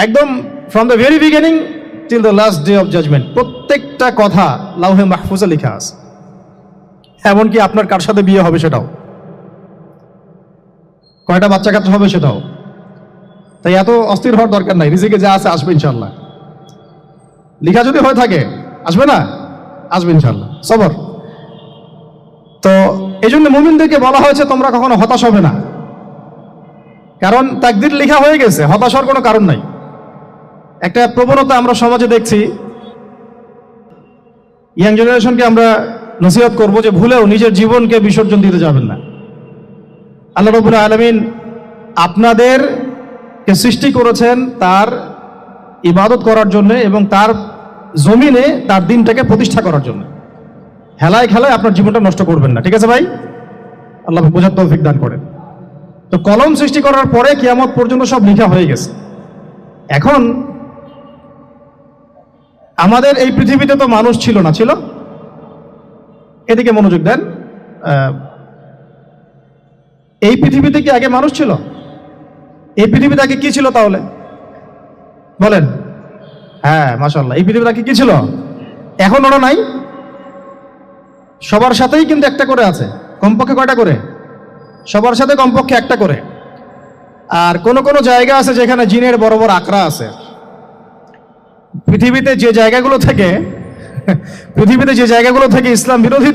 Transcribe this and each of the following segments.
একদম from the very beginning till the last day of judgement প্রত্যেকটা কথা লাউহে মাহফুজে লেখা আছে। এমনকি আপনার কার সাথে বিয়ে হবে সেটাও, কয়টা বাচ্চা কাচ্চা হবে সেটাও। তাই এত অস্থির হওয়ার দরকার নাই, রিজিকে যা আছে আসবে ইনশাল্লাহ। লিখা যদি হয়ে থাকে আসবে না, আসবে ইনশাল্লাহ, সবর। তো এই জন্য মুমিনদেরকে বলা হয়েছে তোমরা কখনো হতাশ হবে না, কারণ তাকদীর লেখা হয়ে গেছে, হতাশ হওয়ার কোনো কারণ নাই। একটা প্রবণতা আমরা সমাজে দেখছি, ইয়াং জেনারেশনকে আমরা নসিহত করবো যে ভুলেও নিজের জীবনকে বিসর্জন দিতে যাবেন না। আল্লাহ রাব্বুল আলামিন আপনাদেরকে সৃষ্টি করেছেন তার ইবাদত করার জন্য এবং তার জমিনে তার দিনটাকে প্রতিষ্ঠা করার জন্য। হেলায় খেলায় আপনার জীবনটা নষ্ট করবেন না, ঠিক আছে ভাই? আল্লাহ বোঝার তৌফিক দান করেন। তো কলম সৃষ্টি করার পরে কিয়ামত পর্যন্ত সব লেখা হয়ে গেছে। এখন আমাদের এই পৃথিবীতে তো মানুষ ছিল না, ছিল? এদিকে মনোযোগ দেন। এই পৃথিবীতে কি আগে মানুষ ছিল? এই পৃথিবীতে আগে কি ছিল তাহলে বলেন? হ্যাঁ, মাশাআল্লাহ। এই পৃথিবীতে আগে কি ছিল? এখন ওরা নাই? সবার সাথেই কিন্তু একটা করে আছে, কমপক্ষে কয়টা করে? সবার সাথে কমপক্ষে একটা করে। আর কোন কোন জায়গা আছে যেখানে জিনের বড় বড় আকড়া আছে। পৃথিবীতে যে জায়গাগুলো থেকে ইসলাম বিরোধী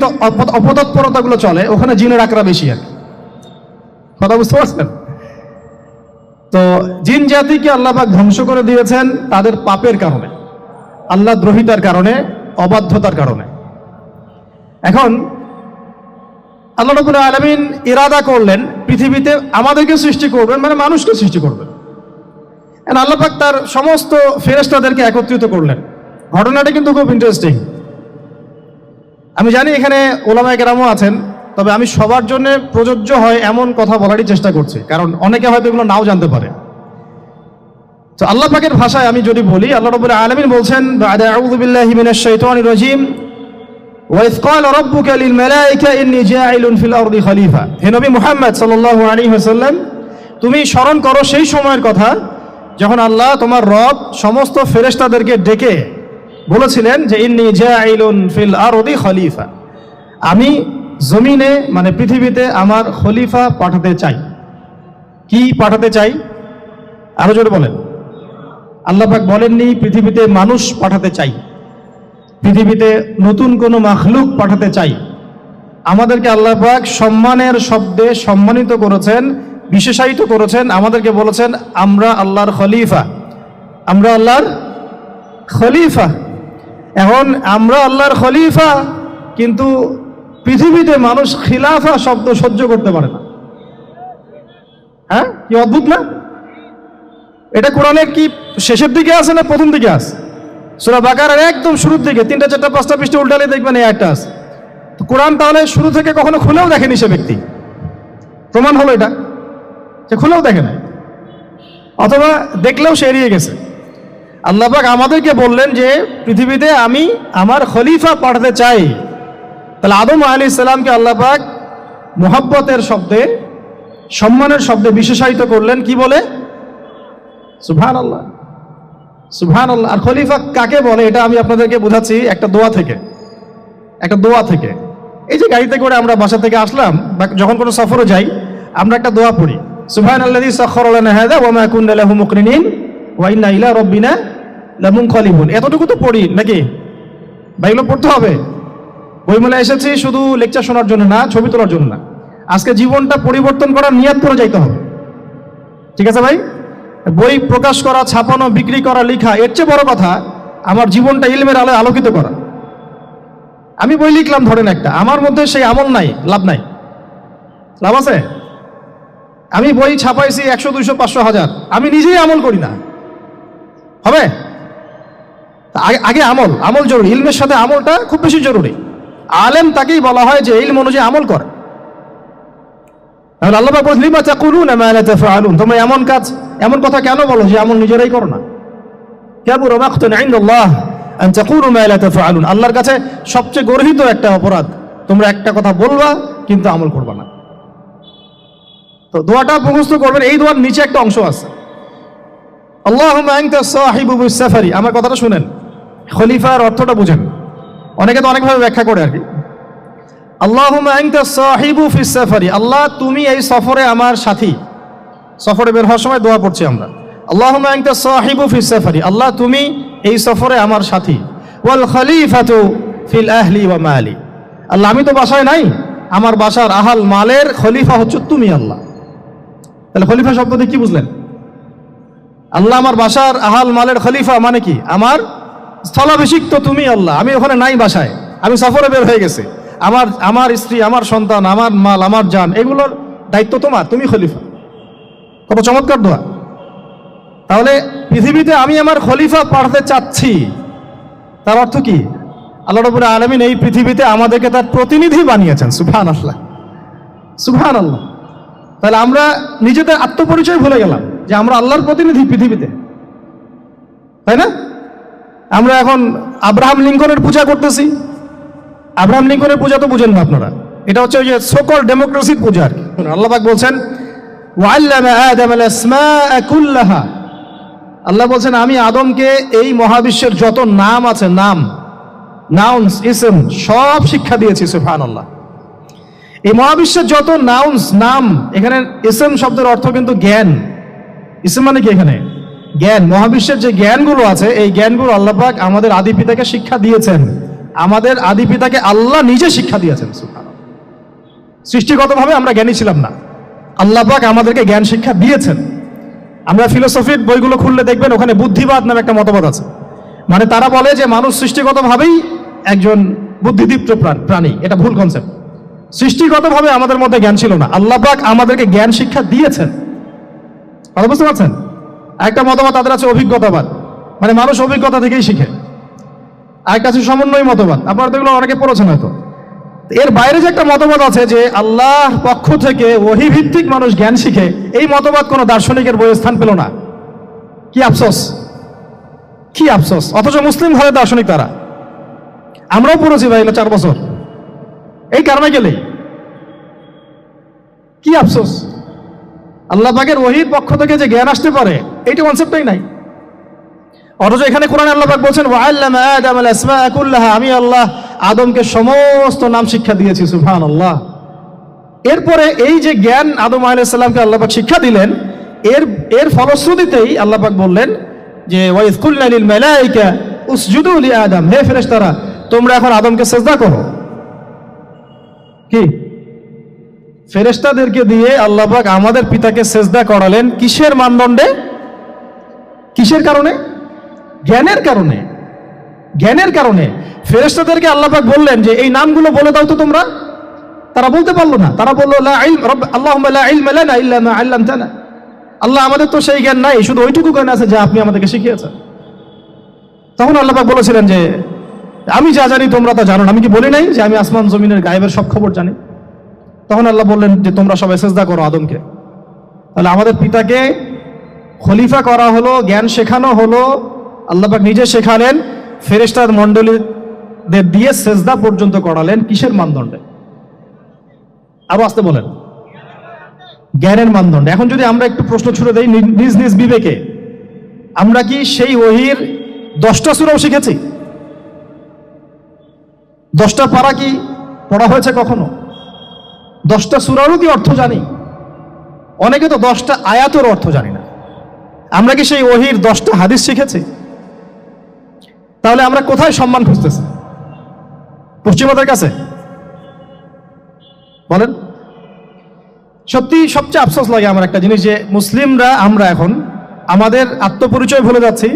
অপতৎপরতাগুলো চলে, ওখানে জিনের আকড়া বেশি। আর কথা বুঝতে পারছেন? তো জিন জাতিকে আল্লাহ পাক ধ্বংস করে দিয়েছেন তাদের পাপের কারণে, আল্লাহ দ্রোহিতার কারণে, অবাধ্যতার কারণে। এখন আল্লাহ রাব্বুল আলামিন ইরাদা করলেন পৃথিবীতে আমাদেরকে সৃষ্টি করবেন, মানে মানুষকে সৃষ্টি করবেন। আল্লাহ পাক তার সমস্ত ফেরেশতাদেরকে একত্রিত করলেন। ঘটনাটা কিন্তু খুব ইন্টারেস্টিং। আমি জানি এখানে ওলামায়ে কেরামও আছেন, তবে আমি সবার জন্য প্রযোজ্য হয় এমন কথা বলারই চেষ্টা করছি, কারণ অনেকে হয়তো এগুলো নাও জানতে পারে। তো আল্লাহ পাকের ভাষায় আমি যদি বলি, আল্লাহ রাব্বুল আলামিন বলছেন, বা'দা আউযু বিল্লাহি মিনাশ শাইতানির রাজীম, ওয়া ইয ক্বালা রাব্বুকা লিল মালায়েকা ইন্নী জাঈলুন ফিল আরদি খলিফা। হে নবী মুহাম্মদ সাল্লাল্লাহু আলাইহি ওয়াসাল্লাম, তুমি স্মরণ করো সেই সময়ের কথা যখন আল্লাহ তোমার রব সমস্ত ফেরেশতাদেরকে ডেকে বলেছিলেন যে ইন্নী জাঈলুন ফিল আরদি খলিফা, আমি জমিনে মানে পৃথিবীতে আমার খলিফা পাঠাতে চাই। কি পাঠাতে চাই? আরো জোরে বলেন। আল্লাহ পাক বলেননি পৃথিবীতে মানুষ পাঠাতে চাই, পৃথিবীতে নতুন কোনো মাখলুক পাঠাতে চাই। আমাদেরকে আল্লাহ পাক সম্মানের শব্দে সম্মানিত করেছেন, বিশেষায়িত করেছেন। আমাদেরকে বলেছেন আমরা আল্লাহর খলিফা, আমরা আল্লাহর খলিফা। এখন আমরা আল্লাহর খলিফা, কিন্তু পৃথিবীতে মানুষ খিলাফা শব্দ সহ্য করতে পারে না। হ্যাঁ, কি অদ্ভুত না? এটা কোরআনের কি শেষের দিকে আছে না প্রথম দিকে আছে? সূরা বাকারার একদম শুরুর দিকে 3টা 4টা 5টা পৃষ্ঠা উল্টালে দেখবেন এই একটা আছে। তো কোরআন তাহলে শুরু থেকে কখনো খুলেও দেখেনি সে ব্যক্তি। প্রমাণ হলো এটা যে খুলেও দেখে না, অথবা দেখলেও সে এড়িয়ে গেছে। আল্লাহ পাক আমাদেরকে বললেন যে পৃথিবীতে আমি আমার খলিফা পাঠাতে চাই। তাহলে আদম আলাইহিস সালামকে আল্লাহ পাক মুহাব্বতের শব্দে, সম্মানের শব্দে বিশেষায়িত করলেন কি বলে? সুবহানাল্লাহ, সুবহানাল্লাহ। আর খলিফা কাকে বলে এটা আমি আপনাদেরকে বোঝাচ্ছি একটা দোয়া থেকে। এই যে গাড়িতে করে আমরা বাসা থেকে আসলাম বা যখন কোনো সফরে যাই, আমরা একটা দোয়া পড়ি, সুবহানাল্লাযী সাখখারা লানা হাযা ওয়া মা কুননা লাহু মুকরিনিন ওয়া ইন্না ইলা রাব্বিনা লামুনকালিবুন। এতটুকু তো পড়ি নাকি? বা এগুলো পড়তে হবে? বইমেলায় এসেছি শুধু লেকচার শোনার জন্য না, ছবি তোলার জন্য না। আজকে জীবনটা পরিবর্তন করার নিয়ত করে যাইতে হবে, ঠিক আছে ভাই? বই প্রকাশ করা, ছাপানো, বিক্রি করা, লেখা, এর চেয়ে বড় কথা আমার জীবনটা ইলমের আলোয় আলোকিত করা। আমি বই লিখলাম ধরেন একটা, আমার মধ্যে সেই আমল নাই, লাভ নাই? লাভ আছে? আমি বই ছাপাইছি 100, 200, 500, 1000, আমি নিজেই আমল করি না, হবে? আগে আমল জরুরি। ইলমের সাথে আমলটা খুব বেশি জরুরি। আলেম তাকেই বলা হয় যে ইলম অনুযায়ী আমল করে। তাহলে আল্লাহ পাক বলেন লিমা তাকুলুনা মা লা তাফআলুন, তোমরা এমন কথা কেন বলো যে আমল নিজেরাই করো না? কাবুরা মাকতান ইনদাল্লাহ আন তাকুলু মা লা তাফআলুন, আল্লাহর কাছে সবচেয়ে গর্হিত একটা অপরাধ তোমরা একটা কথা বলবা কিন্তু আমল করবা না। তো দোয়াটা মুখস্থ করবেন। এই দোয়ার নিচে একটা অংশ আছে, আল্লাহুম্মা আনতা সাহিবু ফিস সাফারি, আমার কথাটা শুনেন, খলিফার অর্থটা বুঝেন। অনেকে তো অনেকভাবে ব্যাখ্যা করে আর কি। আল্লাহুম্মা আনতা সাহিবু ফিস সাফারি, আল্লাহ তুমি এই সফরে আমার সাথী। সফরে বের হওয়ার সময় দোয়া পড়ছি আমরা, আল্লাহুম্মা আনতা সাহিবু ফিস সাফারি, আল্লাহ তুমি এই সফরে আমার সাথী। ওয়াল খলিফাতু ফিল আহলি ওয়া মালি, আল্লাহ আমি তো বাসায় নাই, আমার বাসার আহাল মালের খলিফা হচ্ছে তুমি আল্লাহ। তাহলে খলিফা শব্দ দিয়ে কি বুঝলেন? আল্লাহ আমার বাসার আহাল মালের খলিফা মানে কি? আমার স্থলাভিষিক্ত তুমি আল্লাহ, আমি ওখানে নাই বাসায়, আমি সফরে বের হয়ে গেছি, আমার স্ত্রী, আমার সন্তান, আমার মাল, আমার জান, এগুলোর দায়িত্ব তোমার, তুমি খলিফা। কত চমৎকার দোয়া। তাহলে পৃথিবীতে আমি আমার খলিফা পাঠাতে চাচ্ছি, তার অর্থ কি? আল্লাহ রাব্বুল আলামিন এই পৃথিবীতে আমাদেরকে তার প্রতিনিধি বানিয়েছেন। সুবহানাল্লাহ, সুবহানাল্লাহ। তাহলে আমরা নিজেদের আত্মপরিচয় ভুলে গেলাম যে আমরা আল্লাহর প্রতিনিধি পৃথিবীতে, তাই না? আমরা এখন আব্রাহাম লিঙ্কনের পূজা করতেছি। আব্রাহাম লিঙ্কনের পূজা তো বুঝেন না আপনারা, এটা হচ্ছে ওই যে সকল ডেমোক্রেসির পূজা আর কি। আল্লাহ পাক বলছেন ওয়াল্লামা আদামাল আসমাআ কুল্লাহা, আল্লাহ বলছেন আমি আদমকে এই মহাবিশ্বের যত নাম আছে, নাউন্স, ইসম, সব শিক্ষা দিয়েছি। সুবহানাল্লাহ। এই মহাবিশ্বের যত নাম, এখানে ইসম শব্দের অর্থ কিন্তু জ্ঞান। ইসম মানে কি? এখানে জ্ঞান। মহাবিশ্বের যে জ্ঞানগুলো আছে, এই জ্ঞানগুলো আল্লাহ পাক আমাদের আদি পিতাকে শিক্ষা দিয়েছেন। আমাদের আদি পিতাকে আল্লাহ নিজে শিক্ষা দিয়েছেন। সুবহানাল্লাহ। সৃষ্টিগতভাবে আমরা জ্ঞানী ছিলাম না, আল্লাহ পাক আমাদেরকে জ্ঞান শিক্ষা দিয়েছেন। আমরা ফিলোসফির বইগুলো খুললে দেখবেন ওখানে বুদ্ধিবাদ নামে একটা মতবাদ আছে। মানে তারা বলে যে মানুষ সৃষ্টিগতভাবেই একজন বুদ্ধিদীপ্ত প্রাণী। এটা ভুল কনসেপ্ট। সৃষ্টিগতভাবে আমাদের মধ্যে জ্ঞান ছিল না, আল্লাহ পাক আমাদেরকে জ্ঞান শিক্ষা দিয়েছেন। কথা বুঝতে পারছেন? একটা মতবাদ তাদের আছে অভিজ্ঞতাবাদ, মানে মানুষ অভিজ্ঞতা থেকেই শিখে। আরেকটা আছে সমন্বয় মতবাদ, আপনারা তো এগুলো অনেকে পড়েছেন হয়তো। এর বাইরে যে একটা মতবাদ আছে যে আল্লাহ পক্ষ থেকে ওহী ভিত্তিক মানুষ জ্ঞান শিখে, এই মতবাদ কোনো দার্শনিকের বইয়ে স্থান পেল না। কি আফসোস, কি আফসোস। অথচ মুসলিম ঘরের দার্শনিক তারা। আমরাও পড়েছি ভাই 4 বছর, এই কারণে গেলেই। কি আফসোস, আল্লাহ পাকের ওহীর পক্ষ থেকে যে জ্ঞান আসতে পারে এইটা কনসেপ্টই নাই। অথচ এখানে কোরআনে আল্লাহ পাক বলছেন ওয়াল্লামা আদামাল আসমাআ কুল্লাহা, আমি আল্লাহ আদমকে সমস্ত নাম শিক্ষা দিয়েছি। সুবহানাল্লাহ। এরপরে এই যে জ্ঞান আদম আলাইহিস সালামকে আল্লাহ পাক শিক্ষা দিলেন, এর ফলশ্রুতিতেই আল্লাহ পাক বললেন যে ওয়াইজ কুলনা লিল মালাইকা উসজুদু লি আদম, হে ফেরেশতারা তোমরা এখন আদমকে সিজদা করো। কি ফেরেশতাদেরকে দিয়ে আল্লাহ পাক আমাদের পিতাকে সিজদা করালেন কিসের মানদণ্ডে? কিসের কারণে? জ্ঞানের কারণে। জ্ঞানের কারণে ফেরেশতাদেরকে আল্লাহ পাক বললেন যে এই নামগুলো বলে দাও তো তোমরা। তারা বলতে পারলো না, তারা বললো লা ইলম আল্লাহুম্মা লা ইলমা লানা ইল্লা মা আল্লামতানা, আল্লাহ আমাদের তো সেই জ্ঞান নাই, শুধু ওইটুকু জ্ঞান আছে যা আপনি আমাদেরকে শিখিয়েছেন। তখন আল্লাহ পাক বলেছিলেন যে আমি যা জানি তোমরা তা জানো না, আমি কি বলি নাই যে আমি আসমান জমিনের গায়েবের সব খবর জানি? তখন আল্লাহ বললেন যে তোমরা সবাই সিজদা করো আদমকে। তাহলে আমাদের পিতাকে খলিফা করা হলো, জ্ঞান শেখানো হলো, আল্লাহ পাক নিজে শেখালেন, ফেরেশতার মণ্ডলীদের দিয়ে সিজদা পর্যন্ত করালেন। কিসের মানদণ্ডে? আরো আসতে বলেন। জ্ঞানের মানদণ্ডে। এখন যদি আমরা একটু প্রশ্ন ছুড়ে দেই নিজ নিজ বিবেকে, আমরা কি সেই ওহীর 10টা সূরাও শিখেছি? 10টা পারা কি পড়া হয়েছে কখনো? 10টা সূরারও কি অর্থ জানি? অনেকে তো 10টা আয়াতের অর্থ জানি না। আমরা কি সেই ওহীর 10টা হাদিস শিখেছি? তাহলে আমরা কোথায় সম্মান খুঁজতেছি? পশ্চিমাদের কাছে? বলেন। সত্যি সবচেয়ে আফসোস লাগে আমার একটা জিনিস, যে মুসলিমরা আমরা এখন আমাদের আত্মপরিচয় ভুলে যাচ্ছি,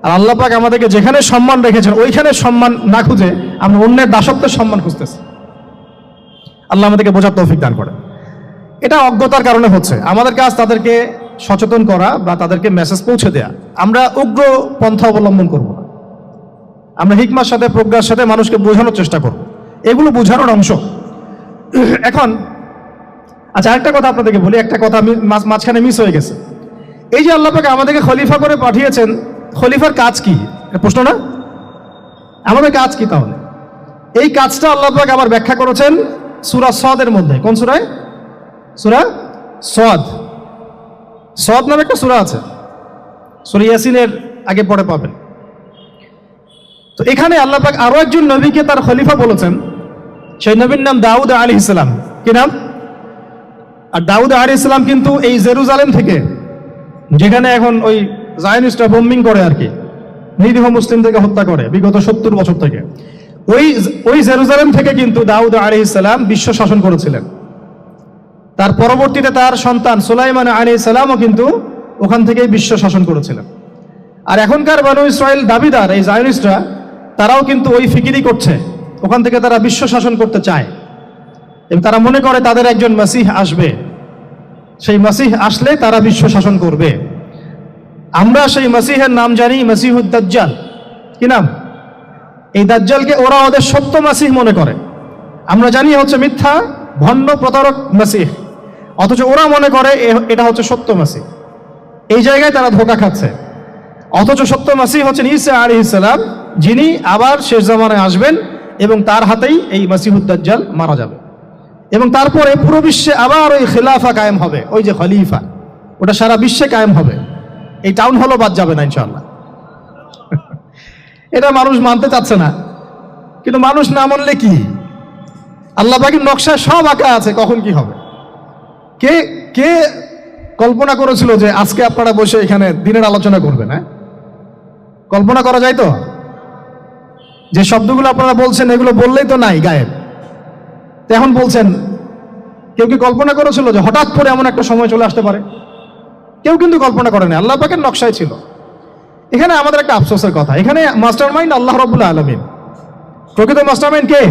আর আল্লাহ পাক আমাদেরকে যেখানে সম্মান রেখেছেন ওইখানে সম্মান না খুঁজে আমরা অন্যের দাসত্বের সম্মান খুঁজতেছি। আল্লাহ আমাদেরকে বোঝার তৌফিক দান করে। এটা অজ্ঞতার কারণে হচ্ছে। আমাদের কাজ তাদেরকে সচেতন করা বা তাদেরকে মেসেজ পৌঁছে দেয়া। আমরা উগ্র পন্থা অবলম্বন করব না, আমরা হিকমার সাথে প্রজ্ঞার সাথে মানুষকে বোঝানোর চেষ্টা করব। এগুলো বোঝানোর অংশ। এখন আচ্ছা, একটা কথা আপনাদেরকে বলি, একটা কথা মাঝখানে মিস হয়ে গেছে। এই যে আল্লাহ পাক আমাদেরকে খলিফা করে পাঠিয়েছেন, খলিফার কাজ কি? প্রশ্ন না? আমাদের কাজ কি তাহলে? এই কাজটা আল্লাহ পাক আবার ব্যাখ্যা করেছেন সূরা সদের মধ্যে। কোন সূরায়? সূরা সদ। সদ নামে একটা সূরা আছে। সূরা ইয়াসিনের আগে পরে পাবেন। তো এখানে আল্লাহ পাক আরো একজন নবীকে তার খলিফা বলেছেন, সেই নবীর নাম দাউদ আলাইহিস সালাম। কি নাম? আর দাউদ আলাইহিস সালাম কিন্তু এই জেরুজালেম থেকে, যেখানে এখন ওই জায়নিস্টরা বোম্বিং করে আর কি, নিরীহ মুসলিমদেরকে হত্যা করে বিগত 70 বছর থেকে, ওই জেরুজালেম থেকে কিন্তু দাউদ আলাইহিস সালাম বিশ্ব শাসন করেছিলেন। তার পরবর্তীতে তার সন্তান সুলাইমান আলাইহিস সালামও কিন্তু ওখান থেকেই বিশ্ব শাসন করেছিলেন। আর এখনকার বনু ইসরাইল দাবিদার এই জায়নিস্টরা, তারাও কিন্তু ওই ফিকিরি করছে, ওখান থেকে তারা বিশ্ব শাসন করতে চায় এবং তারা মনে করে তাদের একজন মাসিহ আসবে, সেই মাসিহ আসলে তারা বিশ্ব শাসন করবে। আমরা সেই মাসিহের নাম জানি মাসিহুদ দাজ্জাল। কি নাম? এই দাজ্জালকে ওরা ওদের সত্য মাসিহ মনে করে, আমরা জানি হচ্ছে মিথ্যা ভণ্ড প্রতারক মাসিহ, অথচ ওরা মনে করে এটা হচ্ছে সত্য মাসিহ। এই জায়গায় তারা ধোঁকা খাচ্ছে। অথচ সত্য মাসিহ হচ্ছেন ঈসা আলাইহিস সালাম, যিনি আবার শেষ জামানায় আসবেন এবং তার হাতেই এই মাসিহুদ দাজ্জাল মারা যাবে এবং তারপরে পুরো বিশ্বে আবার ওই খিলাফা কায়েম হবে, ওই যে খলিফা, ওটা সারা বিশ্বে কায়েম হবে। এই টাউন হলও বাদ যাবে না ইনশাআল্লাহ। এটা মানুষ মানতে চাচ্ছে না, কিন্তু মানুষ না মানলে কি, আল্লাহ পাকের নকশায় সব আঁকা আছে কখন কি হবে। কে কে কল্পনা করেছিল যে আজকে আপনারা বসে এখানে দিনের আলোচনা করবেন? হ্যাঁ, কল্পনা করা যায় তো? যে শব্দগুলো আপনারা বলছেন এগুলো বললেই তো নাই, গায়েব। তো এখন বলছেন, কেউ কি কল্পনা করেছিল যে হঠাৎ করে এমন একটা সময় চলে আসতে পারে? কেউ কিন্তু কল্পনা করেনি, আল্লাহ পাকের নকশায় ছিল। এখানে আমাদের একটা আফসোসের কথা, এখানে মাস্টারমাইন্ড আল্লাহ রাব্বুল আলামিন। প্রকৃত মাস্টারমাইন্ড কে?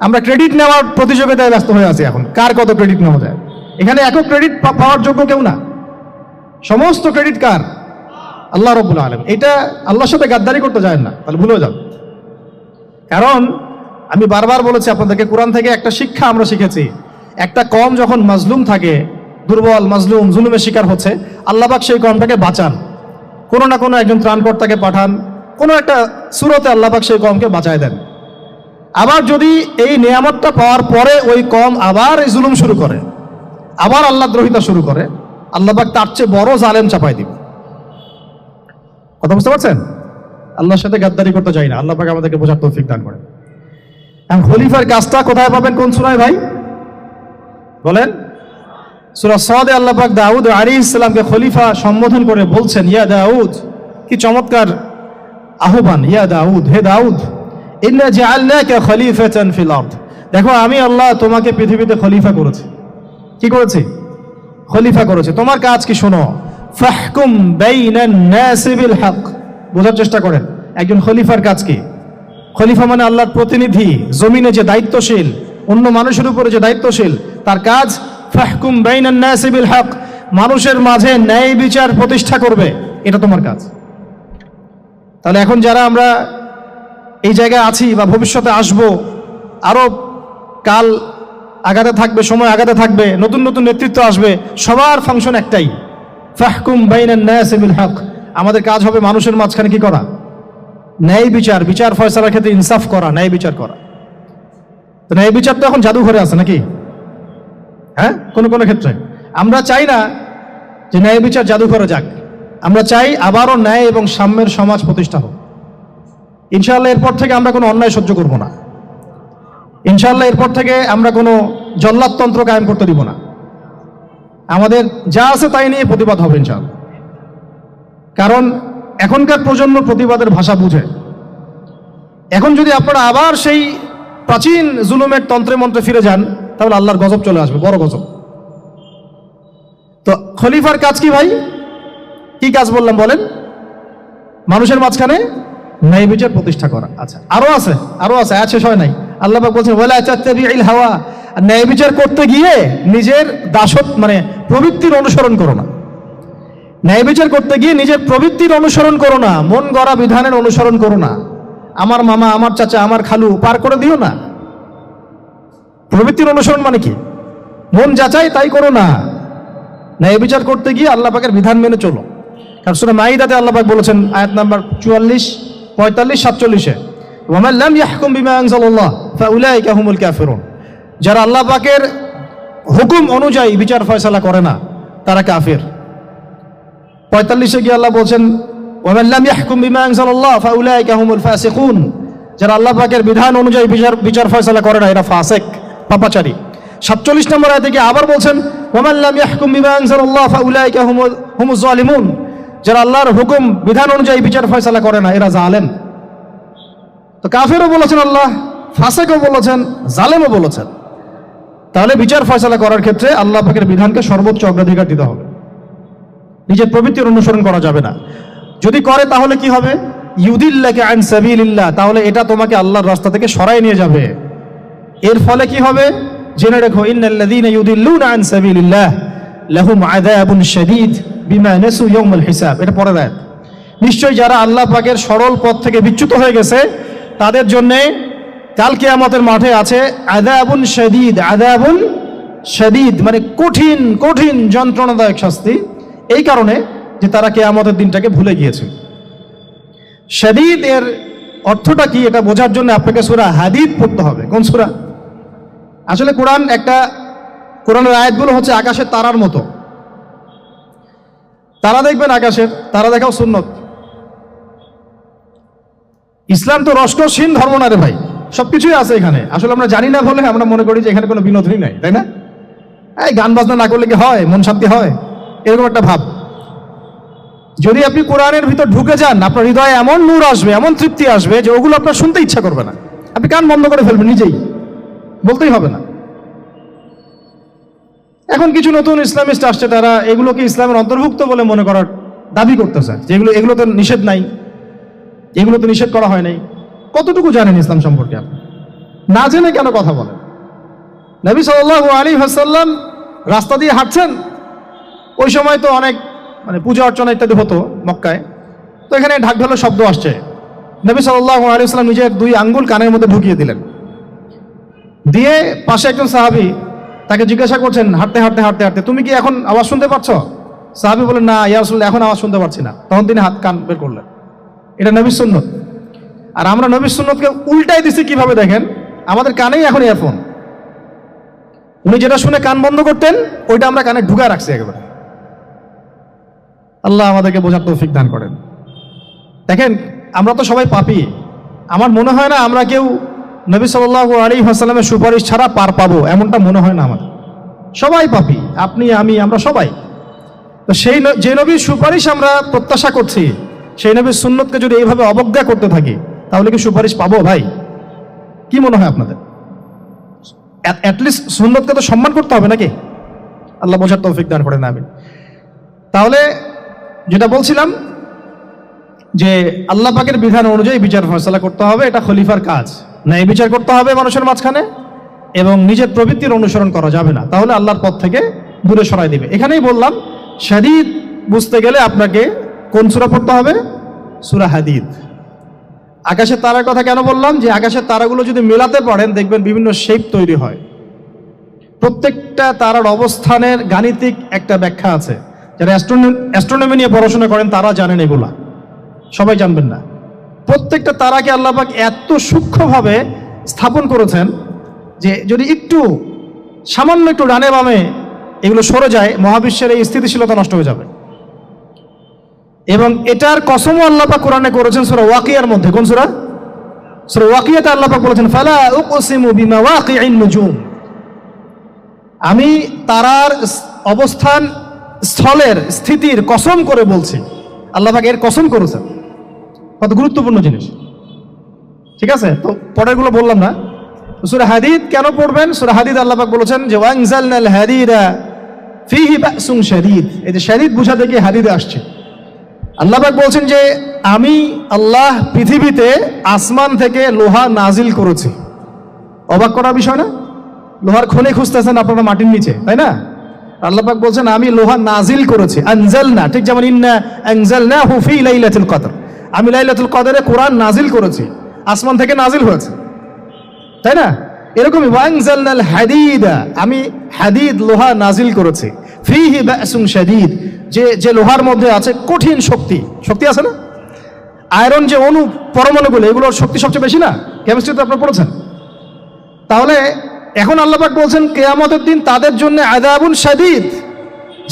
আমরা ক্রেডিট নেওয়ার প্রতিযোগিতায় ব্যস্ত হয়ে আছি এখন, কার কত ক্রেডিট নেওয়া যায়। এখানে একক ক্রেডিট পাওয়ার যোগ্য কেউ না, সমস্ত ক্রেডিট কার? আল্লাহ রাব্বুল আলামিন। এটা আল্লাহর সাথে গাদ্দারি করতে যায় না, তাহলে ভুলে যান। কারণ আমি বারবার বলেছি আপনাদেরকে, কোরআন থেকে একটা শিক্ষা আমরা শিখেছি, একটা কওম যখন মাজলুম থাকে, দুর্বল মাজলুম জুলুমের শিকার হচ্ছে, আল্লাহ পাক সেই কওমটাকে বাঁচান, কোনো না কোনো একজন ত্রাণকর্তাকে পাঠান, কোনো একটা সূরতে আল্লাহ পাক সেই কওমকে বাঁচায় দেন। আবার যদি এই নিয়ামতটা পাওয়ার পরে ওই কওম আবার এই জুলুম শুরু করে, আবার আল্লাহ দ্রোহিতা শুরু করে, আল্লাহ পাক তার চেয়ে বড় জালেম চাপাই দিবে। কথা বুঝতে পারছেন? আল্লাহর সাথে গাদ্দারি করতে চাই না, আল্লাহ পাক আমাদেরকে বোঝার তৌফিক দান করেন। এখন খলিফার কাজটা কোথায় পাবেন, কোন সূরায় ভাই বলেন? সূরা সাদে আল্লাহ পাক দাউদ আলাইহিস সালামকে খলিফা সম্বোধন করে বলছেন, ইয়া দাউদ, কি চমৎকার আহ্বান, ইয়া দাউদ, হে দাউদ, ইন্না জাআলনাকা খলিফাতান ফিল আরদ। দেখো আমি আল্লাহ তোমাকে পৃথিবীতে খলিফা করেছি। কি করেছি? খলিফা করেছে। তোমার কাজ কি শোনো, ফাহকুম বাইনান নাসি বিল হক। বোঝার চেষ্টা করেন একজন খলিফার কাজ কি। খলিফা মানে আল্লাহর প্রতিনিধি, জমিনে যে দায়িত্বশীল, অন্য মানুষের উপরে যে দায়িত্বশীল, তার কাজ ফাহকুম বাইনান নাসি বিল হক, মানুষের মাঝে ন্যায় বিচার প্রতিষ্ঠা করবে, এটা তোমার কাজ। তাহলে এখন যারা আমরা এই জায়গায় আছি বা ভবিষ্যতে আসব, আরো কাল আগাতে থাকবে, সময় আগাতে থাকবে, নতুন নতুন নেতৃত্ব আসবে, সবার ফাংশন একটাই, ফাহকুম বাইনান নাসি বিল হক। আমাদের কাজ হবে মানুষের মাঝখানে কি করা, ন্যায় বিচার, বিচার ফয়সালার ক্ষেত্রে ইনসাফ করা, ন্যায় বিচার করা। তো ন্যায় বিচার তো এখন জাদুঘরে আছে নাকি? হ্যাঁ, কোন কোন ক্ষেত্রে আমরা চাই না যে ন্যায় বিচার জাদুঘরে যাক, আমরা চাই আবারও ন্যায় এবং সাম্যের সমাজ প্রতিষ্ঠা হোক। ইনশাআল্লাহ এরপর থেকে আমরা কোনো অন্যায় সহ্য করব না। ইনশাআল্লাহ এরপর থেকে আমরা কোনো জল্লাদতন্ত্র কায়েম করতে দিব না। আমাদের যা আছে তাই নিয়ে প্রতিবাদ হবে ইনশাআল্লাহ। কারণ এখনকার প্রজন্ম প্রতিবাদের ভাষা বুঝে। এখন যদি আপনারা আবার সেই প্রাচীন জুলুমের তন্ত্রে মন্ত্রে ফিরে যান, তাহলে আল্লাহর গজব চলে আসবে, বড় গজব। তো খলিফার কাজ কি ভাই? কি কাজ বললাম বলেন? মানুষের মাঝখানে ন্যায় বিচার প্রতিষ্ঠা করা। আচ্ছা, আরো আছে, আরো আছে, আয়াত শেষ হয় নাই। আল্লাহ পাক বলছেন, ওয়ালা তাত্তাবিউল হাওয়া, ন্যায় বিচার করতে গিয়ে নিজের দাসত্ব মানে প্রবৃত্তির অনুসরণ করো না। ন্যায় বিচার করতে গিয়ে নিজের প্রবৃত্তির অনুসরণ করো না, মন গড়া বিধানের অনুসরণ করো না। আমার মামা, আমার চাচা, আমার খালু পার করে দিও না। প্রবৃত্তির অনুসরণ মানে কি? মন যাচাই তাই করো না। ন্যায় বিচার করতে গিয়ে আল্লাহ পাকের বিধান মেনে চলো। কারণ সূরা মাইদাতে আল্লাহ পাক বলেছেন, আয়াত নাম্বার 44, 45, 47, ওয়া মান লাম ইয়াহকুম বিমা আনজালাল্লাহ ফাউলাইকা হুমুল কাফিরুন। যারা আল্লাহ পাকের হুকুম অনুযায়ী বিচার ফয়সালা করে না, তারা কাফির। 45-এ গিয়ে আল্লাহ বলছেন ওয়ামান লাম ইয়াহকুম বিমা আনজালাল্লাহ ফাউলাইকা হুমুল ফাসিকুন, যারা আল্লাহ পাকের বিধান অনুযায়ী বিচার ফয়সালা করে না এরা ফাসিক, পাপাচারী। 47 নম্বর আয়াতে গিয়ে আবার বলছেন ওয়ামান লাম ইয়াহকুম বিমা আনজালাল্লাহ ফাউলাইকা হুমুজ জালিমুন, যারা আল্লাহর হুকুম বিধান অনুযায়ী বিচার ফয়সালা করে না এরা জালেম। তো কাফেরও বলেছেন আল্লাহ, ফাসিকও বলেছেন, জালেমও বলেছেন। তাহলে বিচার ফয়সালা করার ক্ষেত্রে আল্লাহ পাকের বিধানকে সর্বোচ্চ অগ্রাধিকার দিতে হবে, নিজের প্রবৃত্তির অনুসরণ করা যাবে না। যদি করে তাহলে কি হবে? ইউদিল্লাকা আন সাবিলিল্লাহ, তাহলে এটা তোমাকে আল্লাহর রাস্তা থেকে সরায় নিয়ে যাবে। এর ফলে কি হবে জেনে রেখো, ইন্নাল্লাযীনা ইউদিল্লুনা আন সাবিলিল্লাহ লাহুম আযাবুন শাদীদ বিমা নাসু ইয়াউমাল হিসাব। এটা পরের আয়াত। নিশ্চয়ই যারা আল্লাহ পাকের সরল পথ থেকে বিচ্যুত হয়ে গেছে তাদের জন্য কাল কিয়ামতের মাঠে আছে আযাবুন শাদীদ। আযাবুন শাদীদ মানে কঠিন কঠিন যন্ত্রণাদায়ক শাস্তি, এই কারণে যে তারা কিয়ামতের দিনটাকে ভুলে গিয়েছে। শাদীদ এর অর্থটা কি এটা বোঝার জন্য আপনাকে সূরা হাদীদ পড়তে হবে। কোন সূরা? আসলে কোরআনের আয়াতগুলো হচ্ছে আকাশের তারার মতো। তারা দেখবেন আকাশের, তারা দেখাও সুন্নত। ইসলাম তো রসকসহীন ধর্ম না রে ভাই, সবকিছুই আছে এখানে। আসলে আমরা জানি না বলে আমরা মনে করি যে এখানে কোনো বিনোদনই নাই, তাই না? এই গান বাজনা না করলে কি হয়, মন শান্তি হয়, এরকম একটা ভাব। যদি আপনি কোরআনের ভিতর ঢুকে যান আপনার হৃদয়ে এমন নূর আসবে, এমন তৃপ্তি আসবে যে ওগুলো আপনার শুনতে ইচ্ছা করবে না, আপনি কান বন্ধ করে ফেলবেন, নিজেই বলতেই হবে না। এখন কিছু নতুন ইসলামিস্ট আসছে, তারা এগুলোকে ইসলামের অন্তর্ভুক্ত বলে মনে করার দাবি করতেছে, যে এগুলো তো নিষেধ নাই, এগুলো তো নিষেধ করা হয় নাই। কতটুকু জানেন ইসলাম সম্পর্কে আপনি? না জেনে কেন কথা বলেন? নবী সাল্লাল্লাহু আলাইহি ওয়াসাল্লাম রাস্তা দিয়ে হাঁটছেন, ওই সময় তো অনেক পূজা অর্চনা ইত্যাদি হতো মক্কায়। তো এখানে ঢাক ঢোলের শব্দ আসছে, নবী সাল্লাল্লাহু আলাইহি ওয়াসাল্লাম নিজের 2 আঙ্গুল কানের মধ্যে ঢুকিয়ে দিলেন, দিয়ে পাশে একজন সাহাবী তাকে জিজ্ঞাসা করছেন হাঁটতে হাঁটতে হাঁটতে হাঁটতে, তুমি কি এখন আওয়াজ শুনতে পাচ্ছ? সাহাবী বলেন, না ইয়া রাসূলুল্লাহ, এখন আওয়াজ শুনতে পাচ্ছি না। তখন তিনি কান বের করলেন। এটা নবীর সুন্নত। আর আমরা নবীর সুন্নতকে উল্টাই দিছি কিভাবে দেখেন, আমাদের কানেই এখন ইয়ারফোন। উনি যেটা শুনে কান বন্ধ করতেন ওইটা আমরা কানে ঢুকা রাখছি একেবারে। আল্লাহ আমাদেরকে বোঝার তৌফিক দান করেন। দেখেন আমরা তো সবাই পাপী, আমার মনে হয় না আমরা কেউ নবী সাল্লাল্লাহু আলাইহি ওয়াসাল্লামের সুপারিশ ছাড়া পার পাবো, এমনটা মনে হয় না আমাদের। সবাই পাপী, আপনি আমি আমরা সবাই। তো যে নবীর সুপারিশ আমরা প্রত্যাশা করছি, সেই নবীর সুন্নতকে যদি এইভাবে অবজ্ঞা করতে থাকি তাহলে কি সুপারিশ পাবো ভাই? কি মনে হয় আপনাদের? অ্যাটলিস্ট সুন্নতকে তো সম্মান করতে হবে নাকি? আল্লাহ বোঝার তৌফিক দান করেন, আমিন। তাহলে যেটা বলছিলাম যে আল্লাহ পাকের বিধান অনুযায়ী বিচার ফয়সালা করতে হবে, এটা খলিফার কাজ। ন্যায় বিচার করতে হবে মানুষের মাঝখানে, এবং নিজের প্রবৃত্তির অনুসরণ করা যাবে না, তাহলে আল্লাহর পথ থেকে দূরে সরাই দিবে। এখানেই বললাম শাদীদ বুঝতে গেলে আপনাকে কোন সূরা পড়তে হবে? সূরা হাদীদ। আকাশের তারার কথা কেন বললাম? যে আকাশের তারাগুলো যদি মেলাতে পারেন দেখবেন বিভিন্ন শেপ তৈরি হয়। প্রত্যেকটা তারার অবস্থানের গাণিতিক একটা ব্যাখ্যা আছে। যারা অ্যাস্ট্রোনমি নিয়ে পড়াশোনা করেন তারা জানেন, এগুলা সবাই জানবেন না। প্রত্যেকটা তারাকে আল্লাহ পাক এত সূক্ষ্মভাবে স্থাপন করেছেন যে যদি একটু সামান্য একটু ডানে বামে এগুলো সরে যায়, মহাবিশ্বের এই স্থিতিশীলতা নষ্ট হয়ে যাবে। এবং এটার কসমও আল্লাহ পাক কোরআনে করেছেন সূরা ওয়াকিয়ার মধ্যে। কোন সূরা? সূরা ওয়াকিয়াতে আল্লাহ পাক বলেছেন ফালা উকসিমু বিমাওয়াকিইন নুজুম, আমি তারার অবস্থান স্থলের স্থিতির কসম করে বলছি। আল্লাহ পাক এর কসম করেছেন, কত গুরুত্বপূর্ণ জিনিস। ঠিক আছে, তো পরেরগুলো বললাম না। সূরা হাদীদ কেন পড়বেন? সূরা হাদীদ আল্লাহ পাক বলেছেন যে ওয়ানজালনাল হাদীদা ফীহি বাসুন শাদীদ। এই যে শাদীদ বুঝাতে গিয়ে হাদীদে আসছে। আল্লাহ পাক বলছেন যে আমি আল্লাহ পৃথিবীতে আসমান থেকে লোহা নাজিল করেছি। অবাক করার বিষয় না? লোহার খনি খুঁজতেছেন আপনারা মাটির নিচে, তাই না? আল্লাহ পাক বলছেন আমি লোহা নাজিল করেছি। আনজালনা, ঠিক যেমন ইন্না আনজালনাহু ফি লাইলাতুল কদর, আমি লাইলাতুল কদরে কোরআন নাজিল করেছি, আসমান থেকে নাজিল হয়েছে, তাই না? এরকমই ওয়ানজালনাল হাদীদা, আমি হাদীদ লোহা নাজিল করেছি। ফীহি বাসুন শাদীদ, যে লোহার মধ্যে আছে কঠিন শক্তি আছে না? আয়রন যে অণু পরমাণুগুলো, এগুলোর শক্তি সবচেয়ে বেশি না? কেমিস্ট্রিতে আপনারা পড়েছেন। তাহলে এখন আল্লাহ পাক বলছেন কিয়ামতের দিন তাদের জন্য আযাবুন শাদীদ,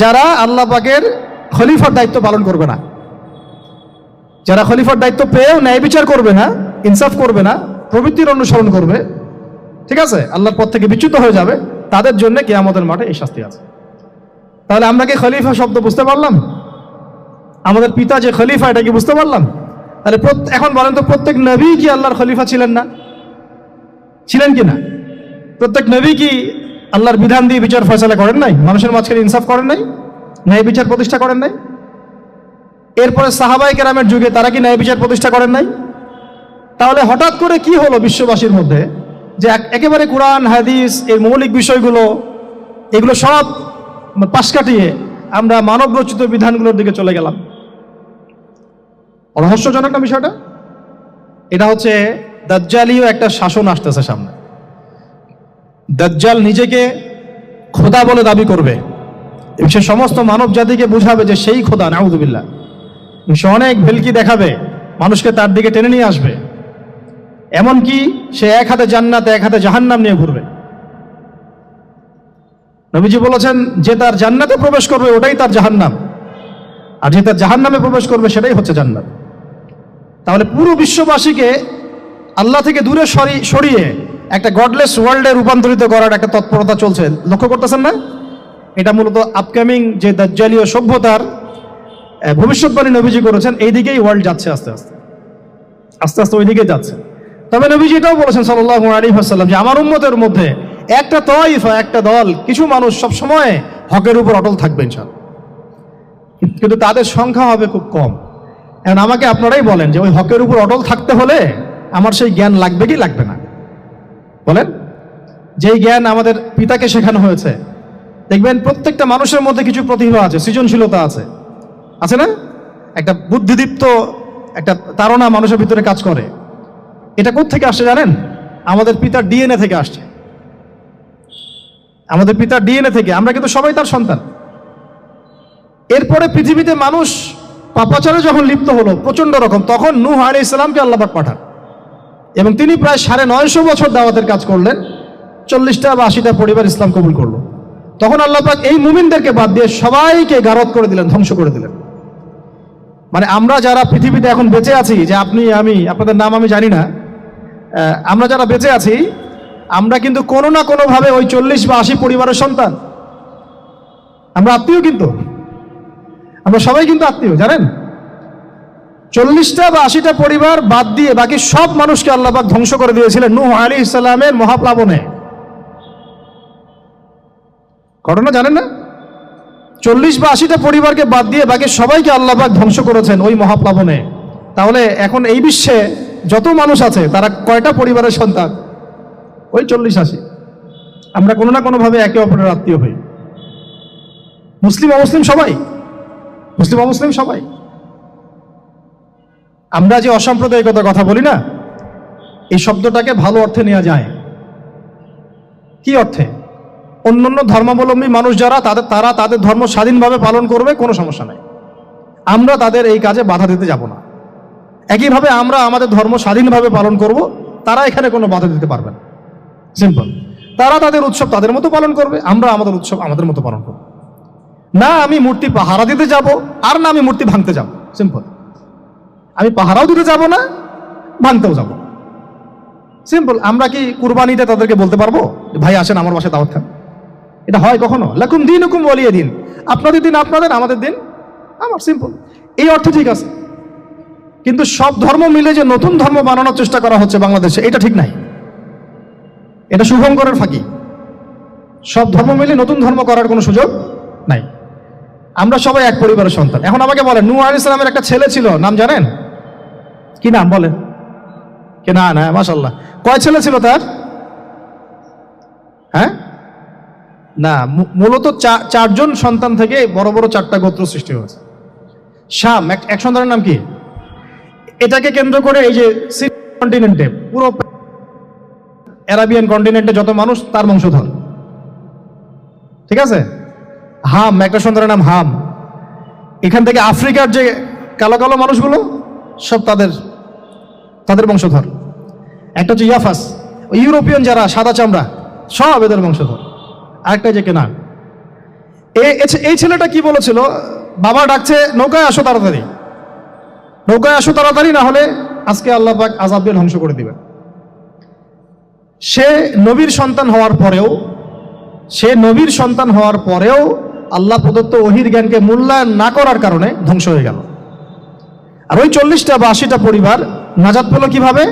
যারা আল্লাহ পাকের খলিফার দায়িত্ব পালন করবে না, যারা খলিফার দায়িত্ব পেয়েও ন্যায় বিচার করবে না, ইনসাফ করবে না, প্রবৃত্তির অনুসরণ করবে, ঠিক আছে, আল্লাহর পথ থেকে বিচ্যুত হয়ে যাবে, তাদের জন্য কিয়ামতের মাঠে এই শাস্তি আছে। তাহলে আমরা কি খলিফা শব্দ বুঝতে পারলাম? আমাদের পিতা যে খলিফা, এটা কি বুঝতে পারলাম? তাহলে এখন বলেন তো, প্রত্যেক নবী কি আল্লাহর খলিফা ছিলেন না? ছিলেন কি না? প্রত্যেক নবী কি আল্লাহর বিধান দিয়ে বিচার ফয়সালা করেন নাই? মানুষের মাঝখানে ইনসাফ করেন নাই? ন্যায় বিচার প্রতিষ্ঠা করেন নাই? এরপরে সাহাবায়ে কেরামের যুগে তারা কি ন্যায় বিচার প্রতিষ্ঠা করেন নাই? তাহলে হঠাৎ করে কি হলো বিশ্ববাসীর মধ্যে যে একেবারে কোরআন হাদিস এর মৌলিক বিষয়গুলো এগুলো সব পাশ কাটিয়ে আমরা মানব রচিত বিধানগুলোর দিকে চলে গেলাম? রহস্যজনক না বিষয়টা? এটা হচ্ছে দাজ্জালীয় একটা শাসন আসতেছে সামনে। দাজ্জাল নিজেকে খোদা বলে দাবি করবে, সে সমস্ত মানব জাতিকে বুঝাবে যে সেই খোদা, নাউযুবিল্লাহ। সে অনেক ভেলকি দেখাবে, মানুষকে তার দিকে টেনে নিয়ে আসবে, এমনকি সে এক হাতে জান্নাত এক হাতে জাহান্নাম নিয়ে ঘুরবে। নবীজি বলেছেন, যে তার জান্নাতে প্রবেশ করবে ওটাই তার জাহান্নাম, আর যে তার জাহান্নামে প্রবেশ করবে সেটাই হচ্ছে জান্নাত। তাহলে পুরো বিশ্ববাসীকে আল্লাহ থেকে দূরে সরিয়ে একটা গডলেস ওয়ার্ল্ডে রূপান্তরিত করার একটা তৎপরতা চলছে, লক্ষ্য করতেছেন না? এটা মূলত আপকামিং যে দাজ্জালীয় সভ্যতার ভবিষ্যৎবাণী নবীজি করেছেন, এই দিকেই ওয়ার্ল্ড যাচ্ছে, আস্তে আস্তে আস্তে আস্তে ওই দিকে যাচ্ছে। তবে নবীজি এটাও বলেছেন সাল্লাল্লাহু আলাইহি ওয়াসাল্লাম যে আমার উম্মতের মধ্যে একটা তয়ফা, একটা দল, কিছু মানুষ সব সময় হকের উপর অটল থাকবে ইনশাআল্লাহ, কিন্তু তাদের সংখ্যা হবে খুব কম। এখন আমাকে আপনারাই বলেন যে ওই হকের উপর অটল থাকতে হলে আমার সেই জ্ঞান লাগবে কি লাগবে না? বলেন। যেই জ্ঞান আমাদের পিতাকে শেখানো হয়েছে, দেখবেন প্রত্যেকটা মানুষের মধ্যে কিছু প্রতিভা আছে, সৃজনশীলতা আছে, আছে না? একটা বুদ্ধিদীপ্ত একটা তাড়না মানুষের ভিতরে কাজ করে। এটা কোত্থেকে আসছে জানেন? আমাদের পিতার ডিএনএ থেকে আসছে। আমাদের পিতার ডিএনএ থেকে, আমরা কিন্তু সবাই তার সন্তান। এরপরে পৃথিবীতে মানুষ পাপাচারে যখন লিপ্ত হলো প্রচন্ড রকম, তখন নূহ আলাইহিস সালামকে আল্লাহ পাক পাঠান এবং তিনি প্রায় 950 বছর দাওয়াতের কাজ করলেন, 40টা বা 80টা পরিবার ইসলাম কবুল করলো। তখন আল্লাহ পাক এই মুমিনদেরকে বাদ দিয়ে সবাইকে গারদ করে দিলেন, ধ্বংস করে দিলেন। মানে আমরা যারা পৃথিবীতে এখন বেঁচে আছি, যে আপনি আমি, আপনাদের নাম আমি জানি না, আমরা যারা বেঁচে আছি, আমরা কিন্তু কোনো না কোনো ভাবে ওই 40 বা 80 পরিবারের সন্তান। আমরা আত্মীয়, কিন্তু আমরা সবাই কিন্তু আত্মীয়, জানেন? 40টা বা 80টা পরিবার বাদ দিয়ে বাকি সব মানুষকে আল্লাহ পাক ধ্বংস করে দিয়েছিলেন নূহ আলাইহিস সালামের মহাপ্লাবনে। ঘটনা জানেন না? 40 বা 80টা পরিবারকে বাদ দিয়ে বাকি সবাইকে আল্লাহ পাক ধ্বংস করেছেন ওই মহাপ্লাবনে। তাহলে এখন এই বিশ্বে যত মানুষ আছে তারা কয়টা পরিবারের সন্তান? ওই 40-80। আমরা কোনো না কোনো ভাবে একে অপরের আত্মীয় হই, মুসলিম অমুসলিম সবাই, মুসলিম অমুসলিম সবাই। আমরা যে অসাম্প্রদায়িকতার কথা বলি না, এই শব্দটাকে ভালো অর্থে নেওয়া যায়। কি অর্থে? অন্যান্য ধর্মাবলম্বী মানুষ যারা, তারা তাদের ধর্ম স্বাধীনভাবে পালন করবে, কোনো সমস্যা নাই, আমরা তাদের এই কাজে বাধা দিতে যাব না। একইভাবে আমরা আমাদের ধর্ম স্বাধীনভাবে পালন করব, তারা এখানে কোনো বাধা দিতে পারবে না। সিম্পল। তারা তাদের উৎসব তাদের মতো পালন করবে, আমরা আমাদের উৎসব আমাদের মতো পালন করব। না আমি মূর্তি পাহারা দিতে যাব, আর না আমি মূর্তি ভাঙতে যাব। সিম্পল। আমি পাহারাও দিতে যাব না, ভাঙতেও যাব। সিম্পল। আমরা কি কুরবানিতে তাদেরকে বলতে পারবো ভাই আসেন আমার বাসায় দাওয়াত খান? এটা হয় কখনো? লাকুম দীনুকুম ওয়ালিয়া দিন। আপনাদের দিন আপনাদের, আমাদের দিন আমার। সিম্পল। এই অর্থ ঠিক আছে, কিন্তু সব ধর্ম মিলে যে নতুন ধর্ম বানানোর চেষ্টা করা হচ্ছে বাংলাদেশে, এটা ঠিক নাই। এটা শুভঙ্করের ফাঁকি। সব ধর্ম মিলে নতুন ধর্ম করার কোনো সুযোগ নাই। আমরা সবাই এক পরিবারের সন্তান। এখন আমাকে বলেন, নূহ আলাইহিস সালামের একটা ছেলে ছিল, নাম জানেন? কি নাম বলেন? কে? না না, মাশাআল্লাহ। কয় ছেলে ছিল তার? হ্যাঁ, না, মূলত 4জন সন্তান থেকে বড় বড় 4টা গোত্র সৃষ্টি হয়েছে। শাম এক সন্তানের নাম কি? এটাকে কেন্দ্র করে এই যে কন্টিনেন্টে, পুরো অ্যারাবিয়ান কন্টিনেন্টে যত মানুষ তার বংশধর, ঠিক আছে? হাম, একটা সন্তানের নাম হাম। এখান থেকে আফ্রিকার যে কালো কালো মানুষগুলো সব তাদের বংশধর। একটা হচ্ছে ইয়াফাস, ইউরোপিয়ান যারা সাদা চামড়া, সব এদের বংশধর। আরেকটা যে কেনান। এই ছেলেটা কি বলেছিল, বাবা ডাকছে নৌকায় আসো তাড়াতাড়ি, নৌকায় আসো তাড়াতাড়ি, না হলে আজকে আল্লাহ পাক আযাব দিয়ে ধ্বংস করে দিবেন। সে নবীর সন্তান হওয়ার পরেও আল্লাহ প্রদত্ত ওহীর জ্ঞানকে মূল্যায়ন না করার কারণে ধ্বংস হয়ে গেল। আর ওই 40টা বা 80টা পরিবার নাজাত পেল কিভাবে?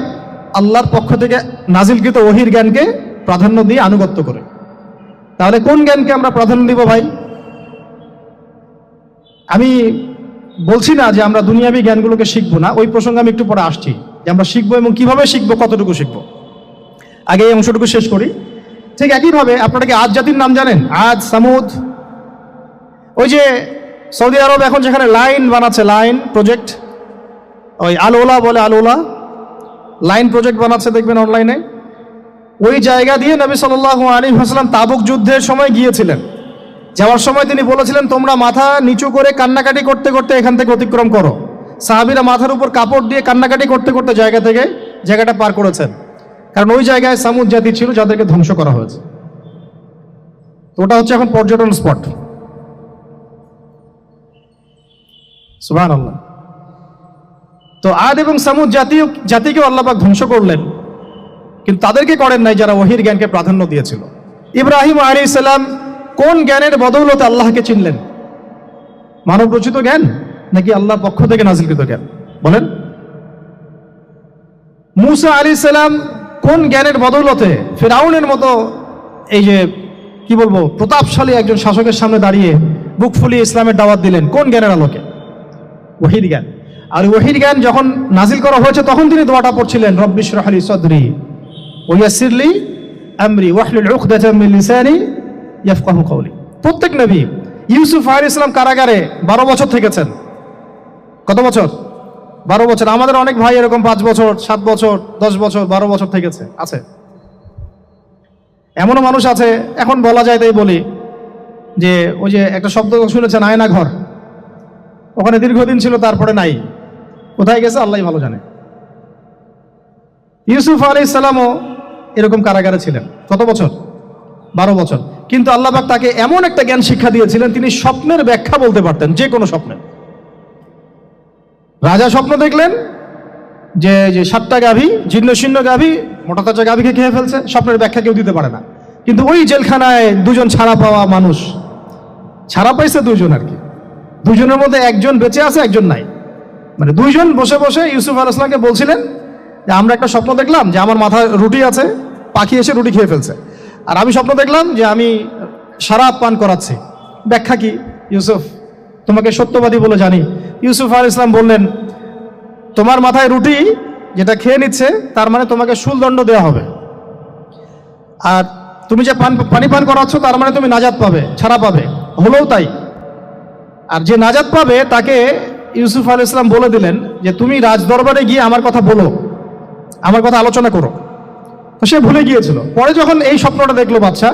আল্লাহর পক্ষ থেকে নাজিলকৃত ওহীর জ্ঞানকে প্রাধান্য দিয়ে আনুগত্য করে। তাহলে কোন জ্ঞানকে আমরা প্রাধান্য দিব ভাই? আমি বলছি না যে আমরা দুনিয়াবী জ্ঞানগুলোকে শিখবো না, ওই প্রসঙ্গে আমি একটু পরে আসছি যে আমরা শিখবো এবং কিভাবে শিখবো, কতটুকু শিখবো। আগে এই অংশটুকু শেষ করি। ঠিক একইভাবে আপনারা কি আদ জাতির নাম জানেন? আদ, সামুদ। ওই যে সৌদি আরব এখন যেখানে লাইন বানাচ্ছে, লাইন প্রজেক্ট, ওই আল-ওলা বলে, আল-ওলা লাইন প্রজেক্ট বানাচ্ছে দেখবেন অনলাইনে। ওই জায়গা দিয়ে নবী সাল্লাল্লাহু আলাইহি ওয়াসাল্লাম তাবুক যুদ্ধের সময় গিয়েছিলেন। যাওয়ার সময় তিনি বলেছিলেন, তোমরা মাথা নিচু করে কান্নাকাটি করতে করতে এখান থেকে অতিক্রম করো। সাহাবীরা মাথার উপর কাপড় দিয়ে কান্নাকাটি করতে করতে জায়গাটা পার করেছেন, কারণ ওই জায়গায় সামুদ জাতি ছিল যাদেরকে ধ্বংস করা হয়েছে। তো ওটা হচ্ছে এখন পর্যটন স্পট। সুবহানাল্লাহ। তো আদ এবং সামুদ জাতিকেও আল্লাহ পাক ধ্বংস করলেন, কিন্তু তাদেরকে করেন নাই যারা ওহীর জ্ঞানকে প্রাধান্য দিয়েছিল। ইব্রাহিম আলাইহিস সালাম কোন জ্ঞানের বদৌলতে আল্লাহকে চিনলেন? মানব রচিত জ্ঞান নাকি আল্লাহর পক্ষ থেকে নাজিলকৃত জ্ঞান? বলেন। মূসা আলাইহিস সালাম কোন জ্ঞানের বদৌলতে ফিরআউনের মতো এই যে কি বলবো প্রতাপশালী একজন শাসকের সামনে দাঁড়িয়ে বুক ফুলিয়ে ইসলামের দাওয়াত দিলেন? কোন জ্ঞানের আলোকে? ওহীর জ্ঞান। আর ওহীর জ্ঞান যখন নাজিল করা হয়েছে তখন তিনি দোয়াটা পড়ছিলেন, রব্বি ইশরাহ লি সাদরি ওয়া ইয়াসসির লি আমরি ওয়াহলুল উকদাতাম মিন লিসানি ইয়াফকাহু কওলি। প্রত্যেক নবী, ইউসুফ আলাইহিস সালাম কারাগারে 12 বছর থেকেছেন। কত বছর? 12 বছর। আমাদের অনেক ভাই এরকম 5 বছর, 7 বছর, 10 বছর, 12 বছর থেকেছে, আছে। এমনও মানুষ আছে, এখন বলা যায় তাই বলি, যে ওই যে একটা শব্দ শুনেছেন আয়না ঘর, ওখানে দীর্ঘদিন ছিল, তারপরে নাই, কোথায় গেছে আল্লাহই ভালো জানে। ইউসুফ আলাইহিস সালামও এরকম কারাগারে ছিলেন। কত বছর? 12 বছর। কিন্তু আল্লাহ পাক তাকে এমন একটা জ্ঞান শিক্ষা দিয়েছিলেন, তিনি স্বপ্নের ব্যাখ্যা বলতে পারতেন, যে কোনো স্বপ্নের। রাজা স্বপ্ন দেখলেন যে 7টা গাভী, জীর্ণশীর্ণ গাভী, মোটা তাজা গাভীকে খেয়ে ফেলছে, স্বপ্নের ব্যাখ্যা কেউ দিতে পারে না। কিন্তু ওই জেলখানায় 2 জন ছাড়া পাওয়া মানুষ, ছাড়া পাইছে 2 জন আর কি, 2 জনের মধ্যে একজন বেঁচে আছে, একজন নাই। মানে 2 জন বসে বসে ইউসুফ আলাইহিস সালামকে বলছিলেন যে আমরা একটা স্বপ্ন দেখলাম যে আমার মাথায় রুটি আছে, পাখি এসে রুটি খেয়ে ফেলছে। আর আমি স্বপ্ন দেখলাম যে আমি শরাব পান করাচ্ছি, ব্যাখ্যা কি ইউসুফ? তোমাকে সত্যবাদী বলে জানি। ইউসুফ আলাইহিস সালাম বললেন, তোমার মাথায় রুটি যেটা খেয়ে নিচ্ছে তার মানে তোমাকে শুলদণ্ড দেওয়া হবে, আর তুমি যে পানি পান করাচ্ছ তার মানে তুমি নাজাত পাবে, ছাড়া পাবে। হলেও তাই। আর যে নাজাত পাবে তাকে ইউসুফ আলাইহিস সালাম বলে দিলেন যে তুমি রাজ দরবারে গিয়ে আমার কথা বলো, আমার কথা আলোচনা করো। তো সে ভুলে গিয়েছিল। পরে যখন এই স্বপ্নটা দেখলো বাদশা,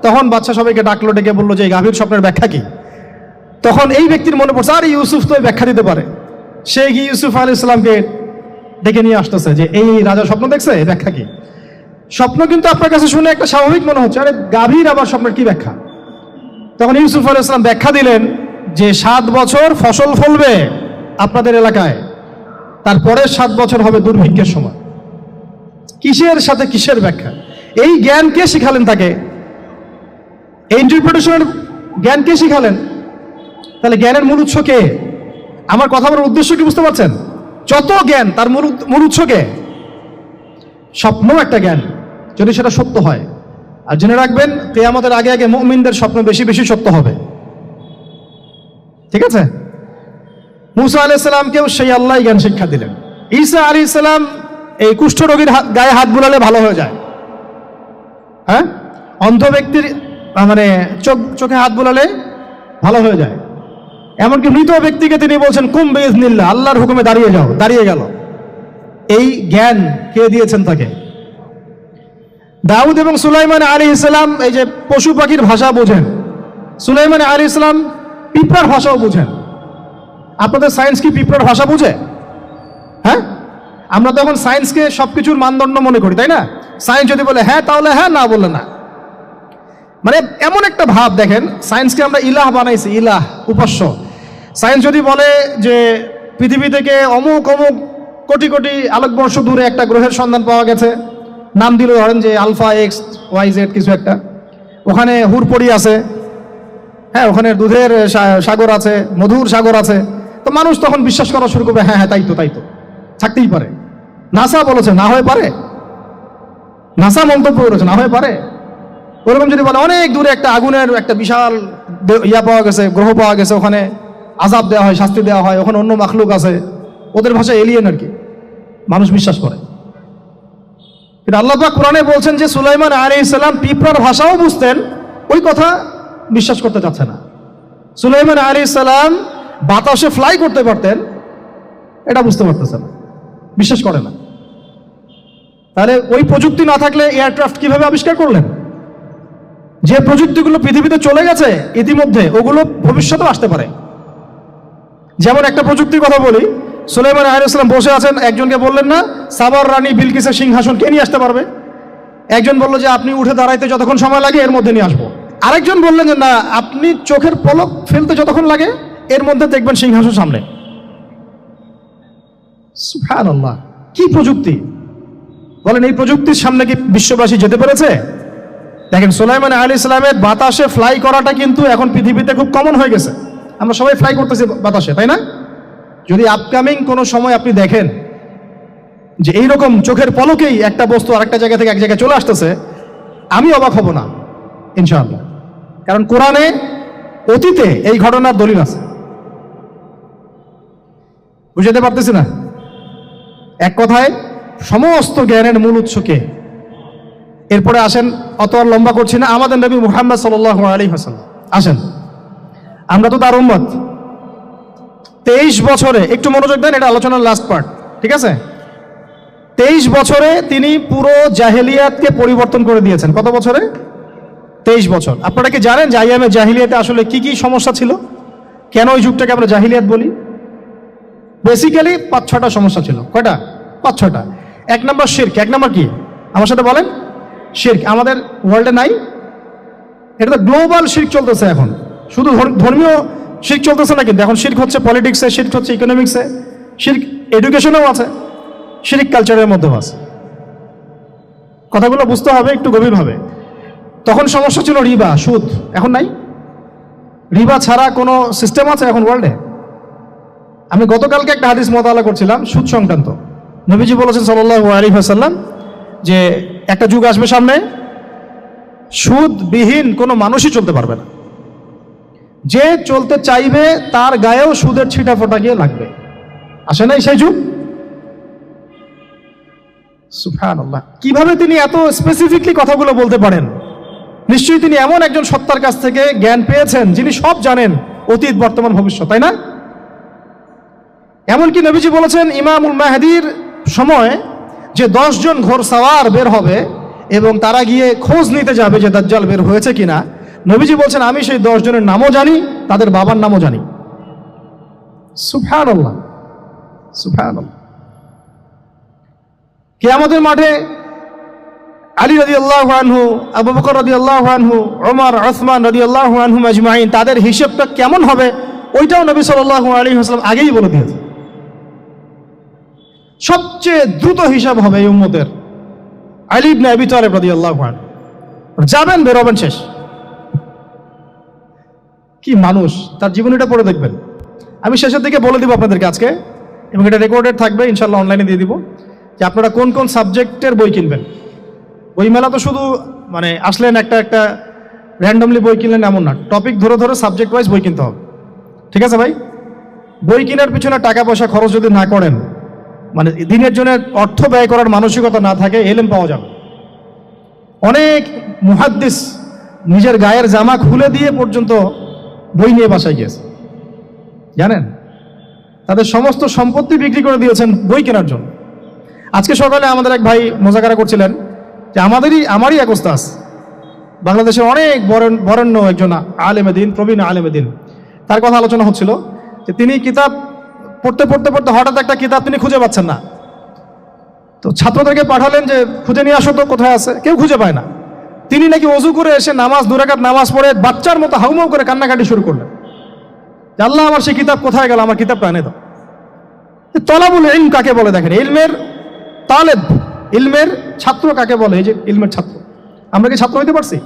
তখন বাদশা সবাইকে ডাকলো, ডেকে বললো যে এই গাভীর স্বপ্নের ব্যাখ্যা কি? তখন এই ব্যক্তির মনে পড়ছে, আর ইউসুফ তো ব্যাখ্যা দিতে পারে। সে গিয়ে ইউসুফ আলাইহিস সালামকে ডেকে নিয়ে আসতেছে যে এই রাজা স্বপ্ন দেখছে, ব্যাখ্যা কি? স্বপ্ন কিন্তু আপনার কাছে শুনে একটা স্বাভাবিক মনে হচ্ছে, আরে গাভীর আবার স্বপ্নের কি ব্যাখ্যা? তখন ইউসুফ আলাইহিস সালাম ব্যাখ্যা দিলেন যে 7 বছর ফসল ফলবে আপনাদের এলাকায়, তারপরে 7 বছর হবে দুর্ভিক্ষের সময়। কিসের সাথে কিসের ব্যাখ্যা? এই জ্ঞান কে শিখালেন তাকে? এই ইন্টারপ্রিটেশনের জ্ঞান কে শিখালেন? তাহলে জ্ঞানের মূল উৎস কে? আমার কথা বলার উদ্দেশ্য কি বুঝতে পারছেন? যত জ্ঞান তার মূল উৎস কে? স্বপ্ন একটা জ্ঞান, যদি সেটা সত্য হয়। আর জেনে রাখবেন, কিয়ামতের আগে আগে মুমিনদের স্বপ্ন বেশি বেশি সত্য হবে। ঠিক আছে? মূসা আলাইহিস সালামকেও সেই আল্লাহই জ্ঞান শিক্ষা দিলেন। ঈসা আলাইহিস সালাম এই কুষ্ঠরোগীর গায়ে হাত বুলালে ভালো হয়ে যায়। হ্যাঁ, অন্ধ ব্যক্তির মানে চোখে হাত বুলালে ভালো হয়ে যায়। এমনকি মৃত ব্যক্তিকে তিনি বলছেন কুম বিইজনিল্লাহ, আল্লাহর হুকুমে দাঁড়িয়ে যাও, দাঁড়িয়ে গেল। এই জ্ঞান কে দিয়েছেন তাকে? দাউদ এবং সুলাইমান আলাইহিস সালাম এই যে পশু পাখির ভাষা বোঝেন, সুলাইমান আলাইহিস সালাম পিঁপড়ার ভাষাও বুঝেন। আপনাদের সায়েন্স কি পিঁপড়ার ভাষা বুঝে? হ্যাঁ, আমরা তখন সায়েন্সকে সবকিছুর মানদণ্ড মনে করি, তাই না? সায়েন্স যদি বলে হ্যাঁ তাহলে হ্যাঁ, না বললে না। মানে এমন একটা ভাব দেখেন, সায়েন্সকে আমরা ইলাহ বানাইছি, ইলাহ, উপাস্য। সায়েন্স যদি বলে যে পৃথিবী থেকে অমুক অমুক কোটি কোটি আলোকবর্ষ দূরে একটা গ্রহের সন্ধান পাওয়া গেছে, নাম দিল ধরেন যে আলফা এক্স ওয়াই জেড কিছু একটা, ওখানে হুরপড়ি আছে, হ্যাঁ ওখানে দুধের সাগর আছে, মধুর সাগর আছে, তো মানুষ তখন বিশ্বাস করা শুরু করবে, হ্যাঁ হ্যাঁ তাই তো থাকতেই পারে। নাসা বলেছে না হয়ে পারে, নাসা মন্তব্য করেছে না হয়ে পারে। ওরকম যদি বলে অনেক দূরে একটা আগুনের একটা বিশাল ইয়া পাওয়া গেছে, গ্রহ পাওয়া গেছে, ওখানে আযাব দেওয়া হয়, শাস্তি দেওয়া হয়, ওখানে অন্য মাখলুক আছে, ওদের ভাষায় এলিয়েন আর কি, মানুষ বিশ্বাস করে। কিন্তু আল্লাহ পাক কোরআনে বলছেন যে সুলাইমান আলাইহিস সালাম পিঁপড়ার ভাষাও বুঝতেন, ওই কথা বিশ্বাস করতে চাচ্ছে না। সুলাইমান আলাইহিস সালাম বাতাসে ফ্লাই করতে পারতেন, এটা বুঝতে পারতেছে না, বিশ্বাস করে না। তাহলে ওই প্রযুক্তি না থাকলে এয়ারক্রাফট কিভাবে আবিষ্কার করলেন? যে প্রযুক্তিগুলো পৃথিবীতে চলে গেছে ইতিমধ্যে, ওগুলো ভবিষ্যতেও আসতে পারে। যেমন একটা প্রযুক্তির কথা বলি, সুলাইমান আলাইহিস সালাম বসে আছেন, একজনকে বললেন না সাবার রানী বিলকিসের সিংহাসন কে নিয়ে আসতে পারবে? একজন বলল যে আপনি উঠে দাঁড়াইতে যতক্ষণ সময় লাগে এর মধ্যে নিয়ে আসবো। আরেকজন বললেন যে না, আপনি চোখের পলক ফেলতে যতক্ষণ লাগে এর মধ্যে দেখবেন সিংহাসন সামনে। সুবহানাল্লাহ, কি প্রযুক্তি! বলেন এই প্রযুক্তির সামনে কি বিশ্ববাসী যেতে পেরেছে? দেখেন সুলাইমান আলাইহিস সালামের বাতাসে ফ্লাই করাটা কিন্তু এখন পৃথিবীতে খুব কমন হয়ে গেছে, আমরা সবাই ফ্লাই করতেছি বাতাসে, তাই না? যদি আপকামিং কোনো সময় আপনি দেখেন যে এইরকম চোখের পলকেই একটা বস্তু আরেকটা জায়গা থেকে এক জায়গায় চলে আসতেছে, আমি অবাক হব না ইনশাআল্লাহ। কারণ কোরআনে অতীতে এই ঘটনার দলিল আছে। বুঝতে পারতেছি না? এক কথায় সমস্ত জ্ঞানের মূল উৎসকে। এরপরে আসেন, অত আর লম্বা করছি না, আমাদের নবী মুহাম্মদ সাল্লাল্লাহু আলাইহি ওয়াসাল্লাম আসেন, আমরা তো তার উম্মত। 23 বছরে, একটু মনোযোগ দেন, এটা আলোচনার লাস্ট পার্ট, ঠিক আছে? 23 বছরে তিনি পুরো জাহেলিয়াতকে পরিবর্তন করে দিয়েছেন। কত বছরে? 23 বছর। আপনারা কি জানেন যে আইয়ামে জাহিলিয়াতে আসলে কি কি সমস্যা ছিল? কেন ওই যুগটাকে আমরা জাহিলিয়াত বলি? বেসিক্যালি 5-6টা সমস্যা ছিল। কয়টা? 5-6টা। 1 নম্বর শিরক। 1 নম্বর কি? আমার সাথে বলেন। শিরক আমাদের ওয়ার্ল্ডে নাই, এটা তো গ্লোবাল শিরক চলতেছে এখন। শুধু ধর্মীয় শিরক চলতেছে না, কিন্তু এখন শিরক হচ্ছে পলিটিক্সে, শিরক হচ্ছে ইকোনমিক্সে, শিরক এডুকেশনেও আছে, শিরক কালচারের মধ্যেও আছে। কথাগুলো বুঝতে হবে একটু গভীরভাবে। তখন সমস্যা ছিল রিবা, সুদ। এখন নাই। রিবা ছাড়া কোনো সিস্টেম আছে এখন ওয়ার্ল্ডে? আমি গতকালকে একটা হাদিস মোতালা করছিলাম সুদ সংক্রান্ত। নবীজি বলেছেন সাল্লাল্লাহু আলাইহি ওয়াসাল্লাম যে একটা যুগ আসবে সামনে, সুদবিহীন কোনো মানুষই চলতে পারবে না। যে চলতে চাইবে তার গায়েও সুদের ছিটা ফোটা গিয়ে লাগবে। আসে নাই সেই যুগ? সুবহানাল্লাহ, কিভাবে তিনি এত স্পেসিফিকলি কথাগুলো বলতে পারেন? নিশ্চয়ই তিনি এমন একজন সত্তার কাছ থেকে জ্ঞান পেয়েছেন যিনি সব জানেন, অতীত বর্তমান ভবিষ্যৎ, তাই না? এমনকি নবীজি বলেছেন ইমামুল মাহদির সময় যে 10 জন ঘোড়সাওয়ার বের হবে এবং তারা গিয়ে খোঁজ নিতে যাবে যে দাজ্জাল বের হয়েছে কিনা, নবীজি বলছেন আমি সেই 10 জনের নামও জানি, তাদের বাবার নামও জানি। সুবহানাল্লাহ, সুবহানাল্লাহ। কিয়ামতের মাঠে আলী রাদিয়াল্লাহু আনহু, আবু বকর রাদিয়াল্লাহু আনহু, ওমর, ওসমান রাদিয়াল্লাহু আনহুম আজমাইন, তাদের হিসাবটা কেমন হবে ওইটাও নবী সাল্লাল্লাহু আলাইহি ওয়াসাল্লাম আগেই বলে দিয়েছেন। সবচেয়ে দ্রুত হিসাব হবে এই উম্মতের আলী ইবনে আবি তালিব রাদিয়াল্লাহু আনহু। যাবেন, বেরোবেন, শেষ। কি মানুষ, তার জীবনীটা পড়ে দেখবেন। আমি শেষের দিকে বলে দিব আপনাদেরকে আজকে, এবং এটা রেকর্ডেড থাকবে, ইনশাআল্লাহ অনলাইনে দিয়ে দিব, যে আপনারা কোন কোন সাবজেক্টের বই কিনবেন। বই মেলা তো শুধু মানে আসলেন একটা একটা র্যান্ডমলি বই কিনলেন এমন না, টপিক ধরে ধরে সাবজেক্ট ওয়াইজ বই কিনতে হবে, ঠিক আছে ভাই? বই কেনার পিছনে টাকা পয়সা খরচ যদি না করেন, মানে দিনের জন্য অর্থ ব্যয় করার মানসিকতা না থাকে, এলেম পাওয়া যাবে। অনেক মুহাদ্দিস নিজের গায়ের জামা খুলে দিয়ে পর্যন্ত বই নিয়ে বাসায় গিয়েছে, জানেন? তাদের সমস্ত সম্পত্তি বিক্রি করে দিয়েছেন বই কেনার জন্য। আজকে সকালে আমাদের এক ভাই মোজাকারা করছিলেন যে আমারই এক ওস্তাদ, বাংলাদেশের অনেক বরেণ্য একজন আলেমে দিন, প্রবীণ আলেমে দিন, তার কথা আলোচনা হচ্ছিল যে তিনি কিতাব পড়তে পড়তে পড়তে হঠাৎ একটা কিতাব তিনি খুঁজে পাচ্ছেন না। তো ছাত্রদেরকে পাঠালেন যে খুঁজে নিয়ে আসো তো, কোথায় আছে? কেউ খুঁজে পায় না। তিনি নাকি ওযু করে এসে নামাজ 2 রাকাত নামাজ পড়ে বাচ্চার মতো হাউমাউ করে কান্নাকাটি শুরু করলেন যে আল্লাহ আমার সেই কিতাব কোথায় গেল, আমার কিতাবটা এনে দাও। তলাবুল ইলম কাকে বলে দেখেন, ইলমের তালেব, ইলমের ছাত্র কাকে বলে? এই যে ইলমের ছাত্র, আমরা কি ছাত্র হইতে পারছি?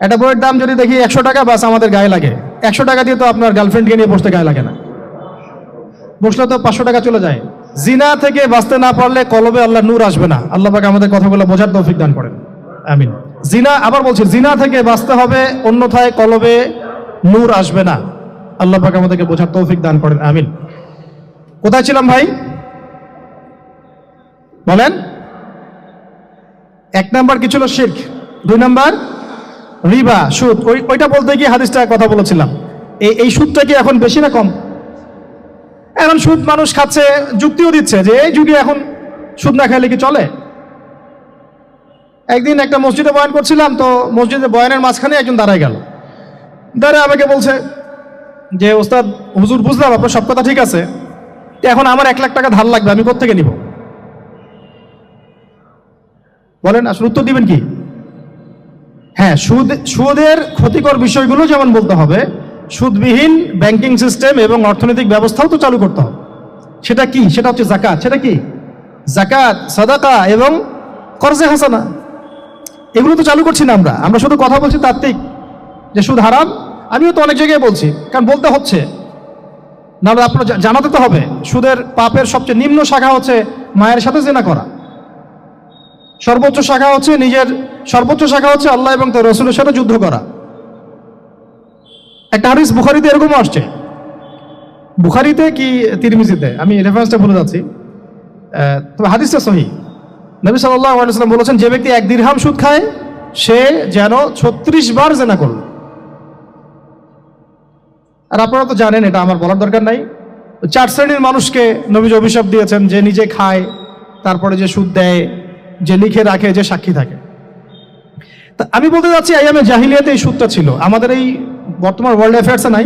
একটা বইয়ের দাম যদি দেখি 100 টাকা, বাস আমাদের গায়ে লাগে। 100 টাকা দিয়ে তো আপনার গার্লফ্রেন্ডকে নিয়ে বসতে গায়ে লাগে না, বসলে তো 500 টাকা চলে যায়। জিনা থেকে বাঁচতে না পারলে কলবে আল্লাহ নূর আসবে না। আল্লাহ পাক আমাদের কথাগুলো বোঝার তৌফিক দান করেন, আমিন। জিনা, আবার বলছি, জিনা থেকে বাঁচতে হবে, অন্যথায় কলবে নূর আসবে না। আল্লাহ পাক আমাদেরকে বোঝার তৌফিক দান করেন, আমিন। কোথায় ছিলাম ভাই? বলেন। 1 নাম্বার কি ছিল? শিরক। 2 নাম্বার রিবা, সুদ। ওইটা বলতে গিয়ে হাদিসটা কথা বলেছিলাম। এই সুদটা কি এখন বেশি না কম? এখন সুদ মানুষ খাচ্ছে, যুক্তিও দিচ্ছে যে এই যুগে এখন সুদ না খাইলে কি চলে। একদিন একটা মসজিদে বয়ান করছিলাম, তো মসজিদে বয়ানের মাঝখানে একজন দাঁড়ায় গেল, দাঁড়ায় আমাকে বলছে যে ওস্তাদ, হুজুর বুঝলাম আপনার সব কথা ঠিক আছে, এখন আমার 1 লাখ টাকা ধার লাগবে, আমি কোত্থেকে নিব? বলেন, আসলে উত্তর দিবেন কি? হ্যাঁ, সুদের ক্ষতিকর বিষয়গুলো যেমন বলতে হবে, সুদবিহীন ব্যাংকিং সিস্টেম এবং অর্থনৈতিক ব্যবস্থাও তো চালু করতে হবে। সেটা কি? সেটা হচ্ছে যাকাত। সেটা কি? যাকাত, সাদাকা এবং কর্জে হাসানা। এগুলো তো চালু করছি না আমরা শুধু কথা বলছি তাত্ত্বিক যে সুদ হারাম। আমিও তো অনেক জায়গায় বলছি, কারণ বলতে হচ্ছে না, আপনার জানাতে তো হবে। সুদের পাপের সবচেয়ে নিম্ন শাখা হচ্ছে মায়ের সাথে জিনা করা, সর্বোচ্চ শাখা হচ্ছে আল্লাহ এবং তার রাসূলের সাথে যুদ্ধ করা। একটা হাদিস বুখারীতে এরকম আসছে, বুখারীতে কি তিরমিজিতে, আমি রেফারেন্সটা ভুলে যাচ্ছি, তবে হাদিসটা সহিহ। নবী সাল্লাল্লাহু আলাইহি ওয়াসাল্লাম বলেছেন, যে ব্যক্তি 1 দিরহাম সুদ খায় সে যেন 36 বার জিনা করল। আর আপনারা তো জানেন, এটা আমার বলার দরকার নাই, 4 শ্রেণীর মানুষকে নবীজি অভিশাপ দিয়েছেন, যে নিজে খায়, তারপরে যে সুদ দেয়, যে লিখে রাখে, যে সাক্ষী থাকে। তা আমি বলতে যাচ্ছি, আইয়ামে জাহিলিয়াতে এই সুদটা ছিল, আমাদের এই বর্তমান ওয়ার্ল্ড অ্যাফেয়ার্সে নাই।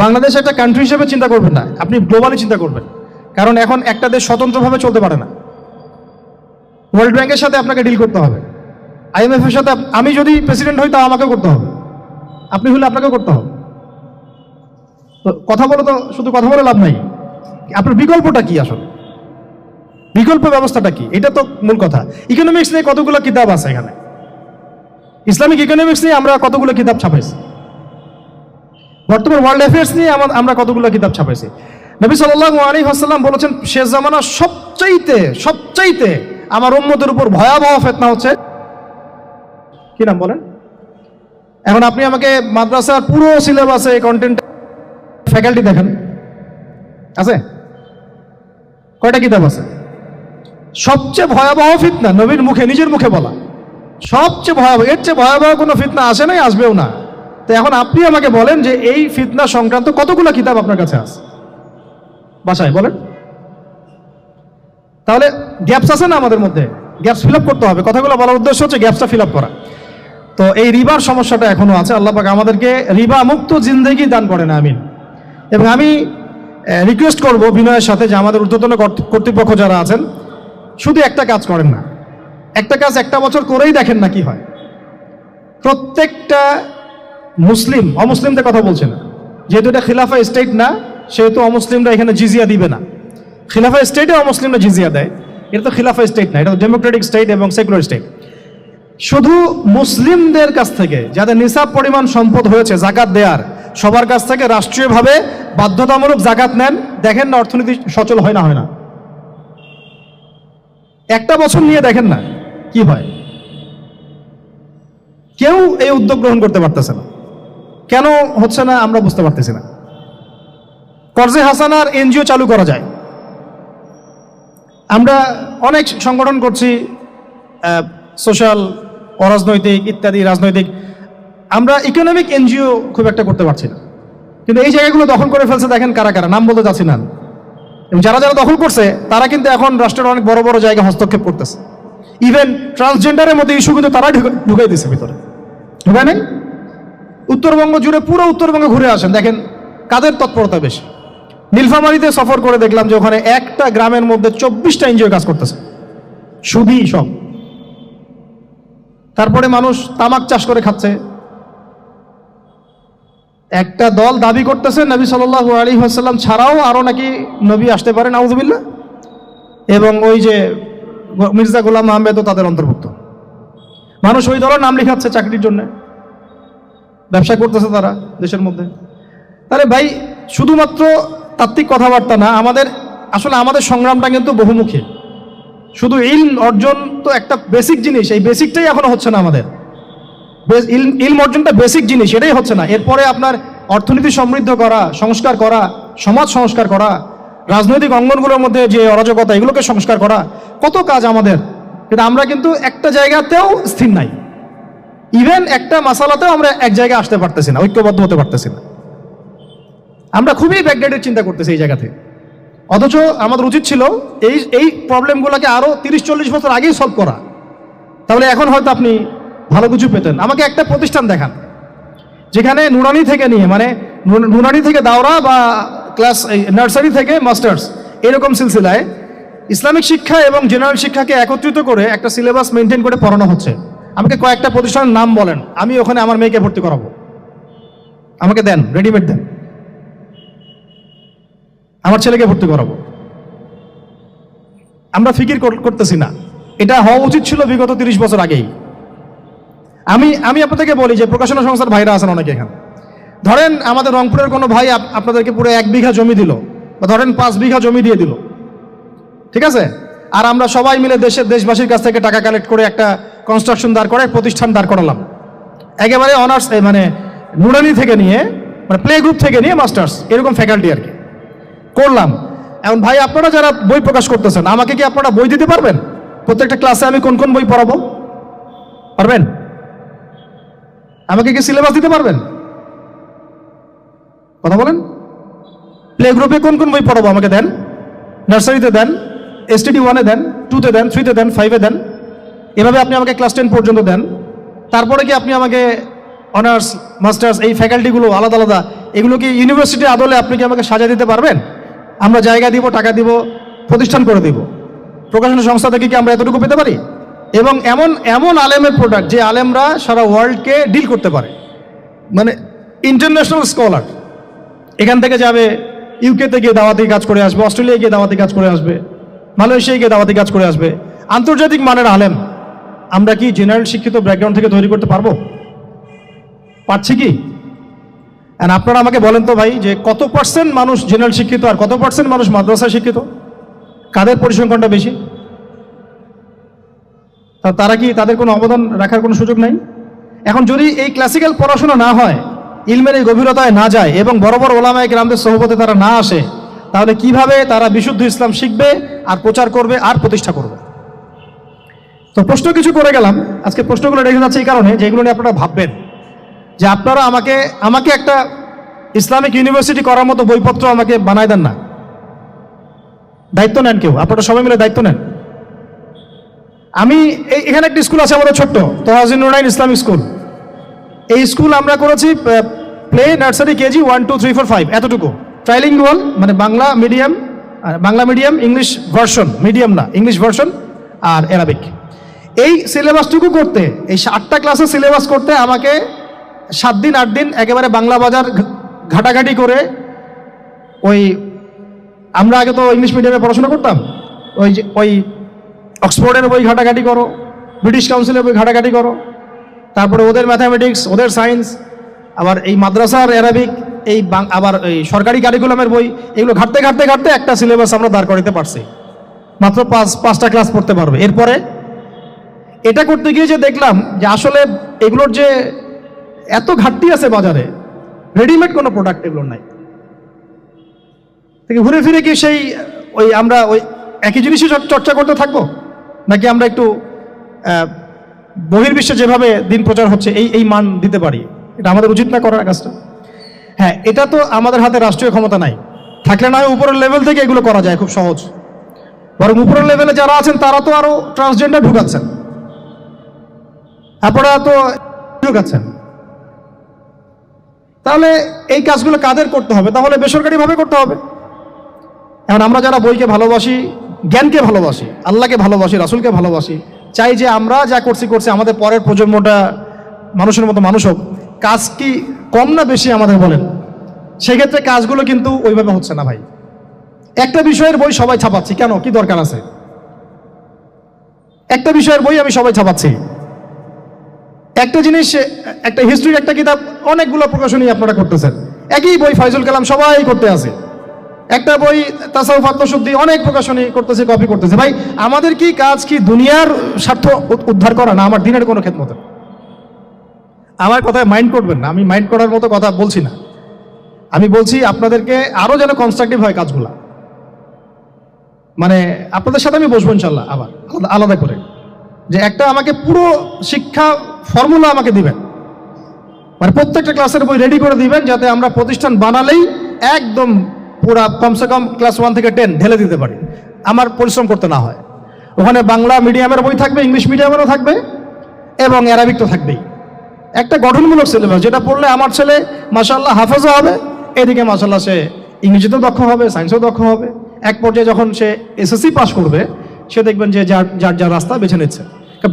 বাংলাদেশ একটা কান্ট্রি হিসেবে চিন্তা করবেন না, আপনি গ্লোবালি চিন্তা করবেন, কারণ এখন একটা দেশ স্বতন্ত্রভাবে চলতে পারে না। ওয়ার্ল্ড ব্যাংকের সাথে আপনাকে ডিল করতে হবে, IMF এর সাথে। আমি যদি প্রেসিডেন্ট হই তা আমাকেও করতে হবে, আপনি হলে আপনাকেও করতে হবে। তো কথা বলে তো শুধু কথা বলে লাভ নাই, আপনার বিকল্পটা কি? আসলে বিকল্প ব্যবস্থাটা কি? এটা তো মূল কথা। ইকোনমিক্স নিয়ে কতগুলো কিতাব আছে এখানে, ইসলামিক ইকোনমিক্স নিয়ে আমরা কতগুলো কিতাব ছাপাইছি, বর্তমান ওয়ার্ল্ড অ্যাফেয়ার্স নিয়ে আমরা কতগুলো কিতাব ছাপাইছি। নবী সাল্লাল্লাহু আলাইহি ওয়াসাল্লাম বলেছেন, শেষ জামানা সবচাইতে আমার উম্মতের উপর ভয়াবহ ফিতনা হচ্ছে, কি নাম বলেন? এখন আপনি আমাকে মাদ্রাসার পুরো সিলেবাসে কন্টেন্ট ফ্যাকাল্টি দেখেন, আছে কয়টা কিতাব আছে? সবচেয়ে ভয়াবহ ফিতনা, নবীর মুখে, নিজের মুখে বলা, সবচেয়ে ভয়াবহ। এর চেয়ে ভয়াবহ কোনো ফিতনা আসে নাই, আসবেও না। তো এখন আপনি আমাকে বলেন যে এই ফিতনা সংক্রান্ত কতগুলো কিতাব আপনার কাছে আছে বাসায়, বলেন। তাহলে গ্যাপস আছে না আমাদের মধ্যে? গ্যাপস ফিল আপ করতে হবে। কথাগুলো বলার উদ্দেশ্য হচ্ছে গ্যাপসটা ফিল আপ করা। তো এই রিবার সমস্যাটা এখনো আছে। আল্লাহ পাক আমাদেরকে রিবা মুক্ত জিন্দেগি দান করেন, আমিন। এবং আমি রিকোয়েস্ট করব বিনয়ের সাথে যে আমাদের ঊর্ধ্বতন কর্তৃপক্ষ যারা আছেন, শুধু একটা কাজ করেন না, একটা কাজ 1টা বছর করেই দেখেন না কি হয়। প্রত্যেকটা মুসলিম, অমুসলিমদের কথা বলছে না, যেহেতু এটা খিলাফা স্টেট না, সেহেতু অমুসলিমরা এখানে জিজিয়া দিবে না। খিলাফা স্টেটে অমুসলিমরা জিজিয়া দেয়, এটা তো খিলাফা স্টেট না, এটা তো ডেমোক্রেটিক স্টেট এবং সেকুলার স্টেট। শুধু মুসলিমদের কাছ থেকে যাদের নিসাব পরিমাণ সম্পদ হয়েছে জাকাত দেয়ার, সবার কাছ থেকে রাষ্ট্রীয়ভাবে বাধ্যতামূলক জাকাত নেন, দেখেন না অর্থনীতি সচল হয় না। 1টা বছর নিয়ে দেখেন না কি হয়। কেউ এই উদ্যোগ গ্রহণ করতে পারতেছে না। কেন হচ্ছে না আমরা বুঝতে পারতেছি না। কর্জে হাসানার এনজিও চালু করা যায়। আমরা অনেক সংগঠন করছি, সোশ্যাল, অরাজনৈতিক ইত্যাদি রাজনৈতিক। আমরা ইকোনমিক এনজিও খুব একটা করতে পারছি না। কিন্তু এই জায়গাগুলো দখল করে ফেলছে, দেখেন কারা কারা, নাম বলতে যাচ্ছি না। এবং যারা দখল করছে তারা কিন্তু এখন রাষ্ট্রের অনেক বড় বড় জায়গায় হস্তক্ষেপ করতেছে। ইভেন ট্রান্সজেন্ডারের মধ্যে ইস্যু কিন্তু তারা ঢুকাই দিচ্ছে ভিতরে, ঢুকায় নাই? উত্তরবঙ্গ জুড়ে, পুরো উত্তরবঙ্গে ঘুরে আসেন, দেখেন কাদের তৎপরতা বেশি। নীলফামারীতে সফর করে দেখলাম যে ওখানে একটা গ্রামের মধ্যে 24টা এনজিও কাজ করতেছে, সুদী সব। তারপরে মানুষ তামাক চাষ করে খাচ্ছে, একটা দল দাবি করতেছে নবী সাল্লাল্লাহু আলাইহি ওয়াসাল্লাম ছাড়াও আরও নাকি নবী আসতে পারে, নাউযুবিল্লাহ, এবং ওই যে মির্জা গোলাম আহমেদও তাদের অন্তর্ভুক্ত। মানুষ ওই দলের নাম লেখাচ্ছে চাকরির জন্য, ব্যবসা করতেছে তারা দেশের মধ্যে। তাহলে ভাই শুধুমাত্র তাত্ত্বিক কথাবার্তা না, আমাদের সংগ্রামটা কিন্তু বহুমুখী। শুধু ইলম অর্জন তো একটা বেসিক জিনিস, এই বেসিকটাই এখনো হচ্ছে না আমাদের। ইলম অর্জনটা বেসিক জিনিস, এটাই হচ্ছে না। এরপরে আপনার অর্থনীতি সমৃদ্ধ করা, সংস্কার করা, সমাজ সংস্কার করা, রাজনৈতিক অঙ্গনগুলোর মধ্যে যে অরাজকতা, এগুলোকে সংস্কার করা, কত কাজ আমাদের। কিন্তু আমরা কিন্তু একটা জায়গাতেও স্থির নাই। ইভেন একটা মাসালাতেও আমরা এক জায়গায় আসতে পারতেছি না, ঐক্যবদ্ধ হতে পারতেছি না। আমরা খুবই ব্যাকডেটেড চিন্তা করতেছি এই জায়গাতে। অথচ আমাদের উচিত ছিল এই প্রবলেমগুলোকে আরও 30-40 বছর আগেই সলভ করা। তাহলে এখন হয়তো আপনি ভালো কিছু পেতেন। আমাকে একটা প্রতিষ্ঠান দেখান যেখানে নুরানি থেকে নিয়ে, মানে নুরানি থেকে দাওরা বা ক্লাস নার্সারি থেকে মাস্টার্স, এরকম সিলসিলায় ইসলামিক শিক্ষা এবং জেনারেল শিক্ষাকে একত্রিত করে একটা সিলেবাস মেনটেন করে পড়ানো হচ্ছে। আমাকে কয়েকটা প্রতিষ্ঠানের নাম বলেন, আমি ওখানে আমার মেয়েকে ভর্তি করাবো। আমাকে দেন, রেডিমেড দেন, আমার ছেলেকে ভর্তি করাবো। আমরা ফিকির করতেছি না। এটা হওয়া উচিত ছিল বিগত 30 বছর আগেই। আমি আপনাদেরকে বলি যে প্রকাশনা সংস্থার ভাইরা আছেন অনেকে এখানে। ধরেন আমাদের রংপুরের কোনো ভাই আপনাদেরকে পুরো 1 বিঘা জমি দিল, বা ধরেন 5 বিঘা জমি দিয়ে দিল, ঠিক আছে? আর আমরা সবাই মিলে দেশবাসীর কাছ থেকে টাকা কালেক্ট করে একটা কনস্ট্রাকশন দাঁড় করে প্রতিষ্ঠান দাঁড় করালাম, একেবারে অনার্স, মানে নুরানি থেকে নিয়ে, মানে প্লে গ্রুপ থেকে নিয়ে মাস্টার্স, এরকম ফ্যাকাল্টি আর কি করলাম। এখন ভাই আপনারা যারা বই প্রকাশ করতেছেন, আমাকে কি আপনারা বই দিতে পারবেন? প্রত্যেকটা ক্লাসে আমি কোন কোন বই পড়াবো পারবেন? আমাকে কি সিলেবাস দিতে পারবেন? কথা বলেন। প্লে গ্রুপে কোন কোন বই পড়াবো আমাকে দেন, নার্সারিতে দেন, STD 1-এ দেন, 2-তে দেন, 3-তে দেন, 5-এ দেন, এভাবে আপনি আমাকে ক্লাস 10 পর্যন্ত দেন। তারপরে কি আপনি আমাকে অনার্স, মাস্টার্স, এই ফ্যাকাল্টিগুলো আলাদা আলাদা, এগুলো কি ইউনিভার্সিটি আদলে আপনি কি আমাকে সাজা দিতে পারবেন? আমরা জায়গা দিব, টাকা দিব, প্রতিষ্ঠান করে দিব। প্রকাশনা সংস্থা থেকে কি আমরা এতটুকু পেতে পারি? এবং এমন আলেমের প্রোডাক্ট, যে আলেমরা সারা ওয়ার্ল্ডকে ডিল করতে পারে, মানে ইন্টারন্যাশনাল স্কলার। এখান থেকে যাবে ইউকেতে গিয়ে দাওয়াতি কাজ করে আসবে, অস্ট্রেলিয়ায় গিয়ে দাওয়াতি কাজ করে আসবে, মালয়েশিয়ায় গিয়ে দাওয়াতি কাজ করে আসবে, আন্তর্জাতিক মানের আলেম। আমরা কি জেনারেল শিক্ষিত ব্যাকগ্রাউন্ড থেকে তৈরি করতে পারবো? পারছি কি? আর আপনারা আমাকে বলেন তো ভাই, যে কত পার্সেন্ট মানুষ জেনারেল শিক্ষিত আর কত পার্সেন্ট মানুষ মাদ্রাসা শিক্ষিত? কাদের পরিসংখ্যানটা বেশি? তারা কি, তাদের কোনো অবদান রাখার কোনো সুযোগ নাই? এখন যদি এই ক্লাসিক্যাল পড়াশোনা না হয়, ইলমের এই গভীরতায় না যায়, এবং বড় বড় ওলামায়ে কেরামদের সোহবতে তারা না আসে, তাহলে কিভাবে তারা বিশুদ্ধ ইসলাম শিখবে আর প্রচার করবে আর প্রতিষ্ঠা করবে? তো প্রশ্ন কিছু করে গেলাম। আজকে প্রশ্নগুলো রেখে যাচ্ছে এই কারণে যে এগুলো নিয়ে আপনারা ভাববেন, যে আপনারা আমাকে একটা ইসলামিক ইউনিভার্সিটি করার মতো বইপত্র আমাকে বানায় দেন না। দায়িত্ব নেন কেউ, আপনারা সবাই মিলে দায়িত্ব নেন। আমি এখানে একটা স্কুল আছে আমাদের ছোট্ট, তোহাজিন নুরাইন ইসলামিক স্কুল। এই স্কুল আমরা করেছি প্লে, নার্সারি, কেজি 1, 2, 3, 4, 5 এতটুকু, ট্রাইলিঙ্গুয়াল, মানে Bangla medium, English version, medium না, ইংলিশ ভার্সন আর অ্যারাবিক। এই সিলেবাসটুকু করতে, এই 8টা ক্লাসের সিলেবাস করতে আমাকে 7 দিন 8 দিন একেবারে বাংলা বাজার ঘাটাঘাটি করে, আমরা আগে তো ইংলিশ মিডিয়ামে পড়াশোনা করতাম, ওই অক্সফোর্ডের বই ঘাটাঘাটি করো, ব্রিটিশ কাউন্সিলের বই ঘাটাঘাটি করো, তারপরে ওদের ম্যাথামেটিক্স, ওদের সায়েন্স, আবার এই মাদ্রাসার অ্যারাবিক, আবার এই সরকারি কারিকুলামের বই, এগুলো ঘাটতে ঘাটতে ঘাটতে একটা সিলেবাস আমরা দাঁড় করাতে পারছি। মাত্র 5টা ক্লাস পড়তে পারবে। এরপরে এটা করতে গিয়ে যে দেখলাম যে আসলে এগুলোর যে এত ঘাটতি আছে বাজারে, রেডিমেড কোনো প্রোডাক্ট এগুলোর নাই। থেকে ঘুরে ফিরে কি সেই আমরা একই জিনিসই চর্চা করতে থাকবো, নাকি আমরা একটু বহির্বিশ্বে যেভাবে দিন প্রচার হচ্ছে এই মান দিতে পারি? এটা আমাদের উচিত না করার কাজটা? হ্যাঁ, এটা তো আমাদের হাতে রাষ্ট্রীয় ক্ষমতা নাই, থাকলে না হয় উপরের লেভেল থেকে এগুলো করা যায় খুব সহজ। বরং উপরের লেভেলে যারা আছেন তারা তো আরো ট্রান্সজেন্ডার ঢুকাচ্ছেন, আপনারা তো ঢুকাচ্ছেন। তাহলে এই কাজগুলো কাদের করতে হবে? তাহলে বেসরকারিভাবে করতে হবে। এখন আমরা যারা বইকে ভালোবাসি, জ্ঞানকে ভালোবাসি, আল্লাহকে ভালোবাসি, রাসূলকে ভালোবাসি, চাই যে আমরা যা করছি আমাদের পরের প্রজন্মটা মানুষের মতো মানুষ হোক, কাজ কি কম না বেশি আমাদের বলেন? সেক্ষেত্রে কাজগুলো কিন্তু ওইভাবে হচ্ছে না ভাই। একটা বিষয়ের বই সবাই ছাপাচ্ছি, কেন? কি দরকার আছে? একটা বিষয়ের বই আমি সবাই ছাপাচ্ছি। একটা জিনিস, একটা হিস্ট্রির একটা কিতাব অনেকগুলো প্রকাশনী আপনারা করতেছেন, একই বই ফয়জুল কালাম সবাই করতে আছে। একটা বই তাসাউফ আত্মশুদ্ধি অনেক প্রকাশনী করতেছে, কপি করতেছে। ভাই আমাদের কি কাজ কি দুনিয়ার স্বার্থ উদ্ধার করা, না আমার দিনের কোনো খেদমত? আমার কথায় মাইন্ড করবেন না, আমি মাইন্ড করার মতো কথা বলছি না। আমি বলছি আপনাদেরকে আরো যেন কনস্ট্রাকটিভ হয় কাজগুলা। মানে আপনাদের সাথে আমি বসবো ইনশাল্লাহ আবার আলাদা করে, যে একটা আমাকে পুরো শিক্ষা ফর্মুলা আমাকে দিবেন, মানে প্রত্যেকটা ক্লাসের বই রেডি করে দিবেন, যাতে আমরা প্রতিষ্ঠান বানালেই একদম পুরা কমসে কম ক্লাস 1 থেকে 10 ঢেলে দিতে পারি, আমার পরিশ্রম করতে না হয়। ওখানে বাংলা মিডিয়ামের বই থাকবে, ইংলিশ মিডিয়ামেরও থাকবে, এবং অ্যারাবিক তো থাকবেই। একটা গঠনমূলক সিলেবাস, যেটা পড়লে আমার ছেলে মাশাআল্লাহ হাফেজও হবে, এদিকে মাশাআল্লাহ সে ইংরেজিতেও দক্ষ হবে, সায়েন্সেও দক্ষ হবে। এক পর্যায়ে যখন সে এসএসসি পাস করবে, সে দেখবেন যে যার যার রাস্তা বেছে নিচ্ছে।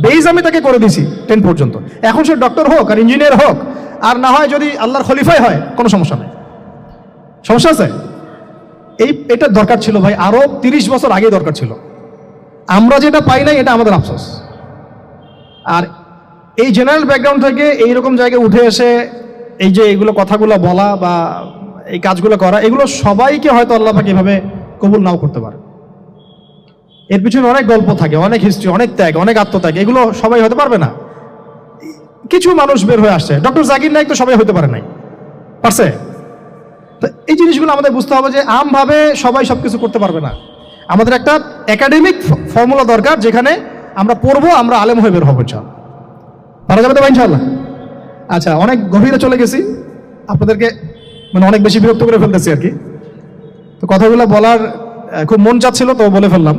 বেজ আমি তাকে করে দিছি 10 পর্যন্ত, এখন সে ডক্টর হোক আর ইঞ্জিনিয়ার হোক, আর না হয় যদি আল্লাহর খলিফাই হয়, কোনো সমস্যা নেই। সমস্যা আছে? এটা দরকার ছিল ভাই, আরো 30 বছর আগে দরকার ছিল। আমরা যেটা পাই নাই, এটা আমাদের আফসোস। আর এই জেনারেল ব্যাকগ্রাউন্ড থেকে এইরকম জায়গায় উঠে এসে এই যে এইগুলো কথাগুলো বলা বা এই কাজগুলো করা, এগুলো সবাইকে হয়তো আল্লাহ পাক এভাবে কবুল নাও করতে পারে। এর পিছনে অনেক গল্প থাকে, অনেক হিস্ট্রি, অনেক ত্যাগ, অনেক আত্মত্যাগ, এগুলো সবাই হতে পারবে না। কিছু মানুষ বের হয়ে আসছে, ডক্টর জাকির নাইক তো সবাই হতে পারে নাই, পারছে? তো এই জিনিসগুলো আমাদের বুঝতে হবে যে আমভাবে সবাই সবকিছু করতে পারবে না। আমাদের একটা একাডেমিক ফর্মুলা দরকার, যেখানে আমরা পড়বো, আমরা আলেম হয়ে বের হবো। ইনশাআল্লাহ পারা যাবে তো ভাই ইনশাআল্লাহ? আচ্ছা, অনেক গভীরে চলে গেছি, আপনাদেরকে মানে অনেক বেশি বিরক্ত করে ফেলতেছি আর কি। তো কথাগুলো বলার খুব মন চাচ্ছিল, তো বলে ফেললাম।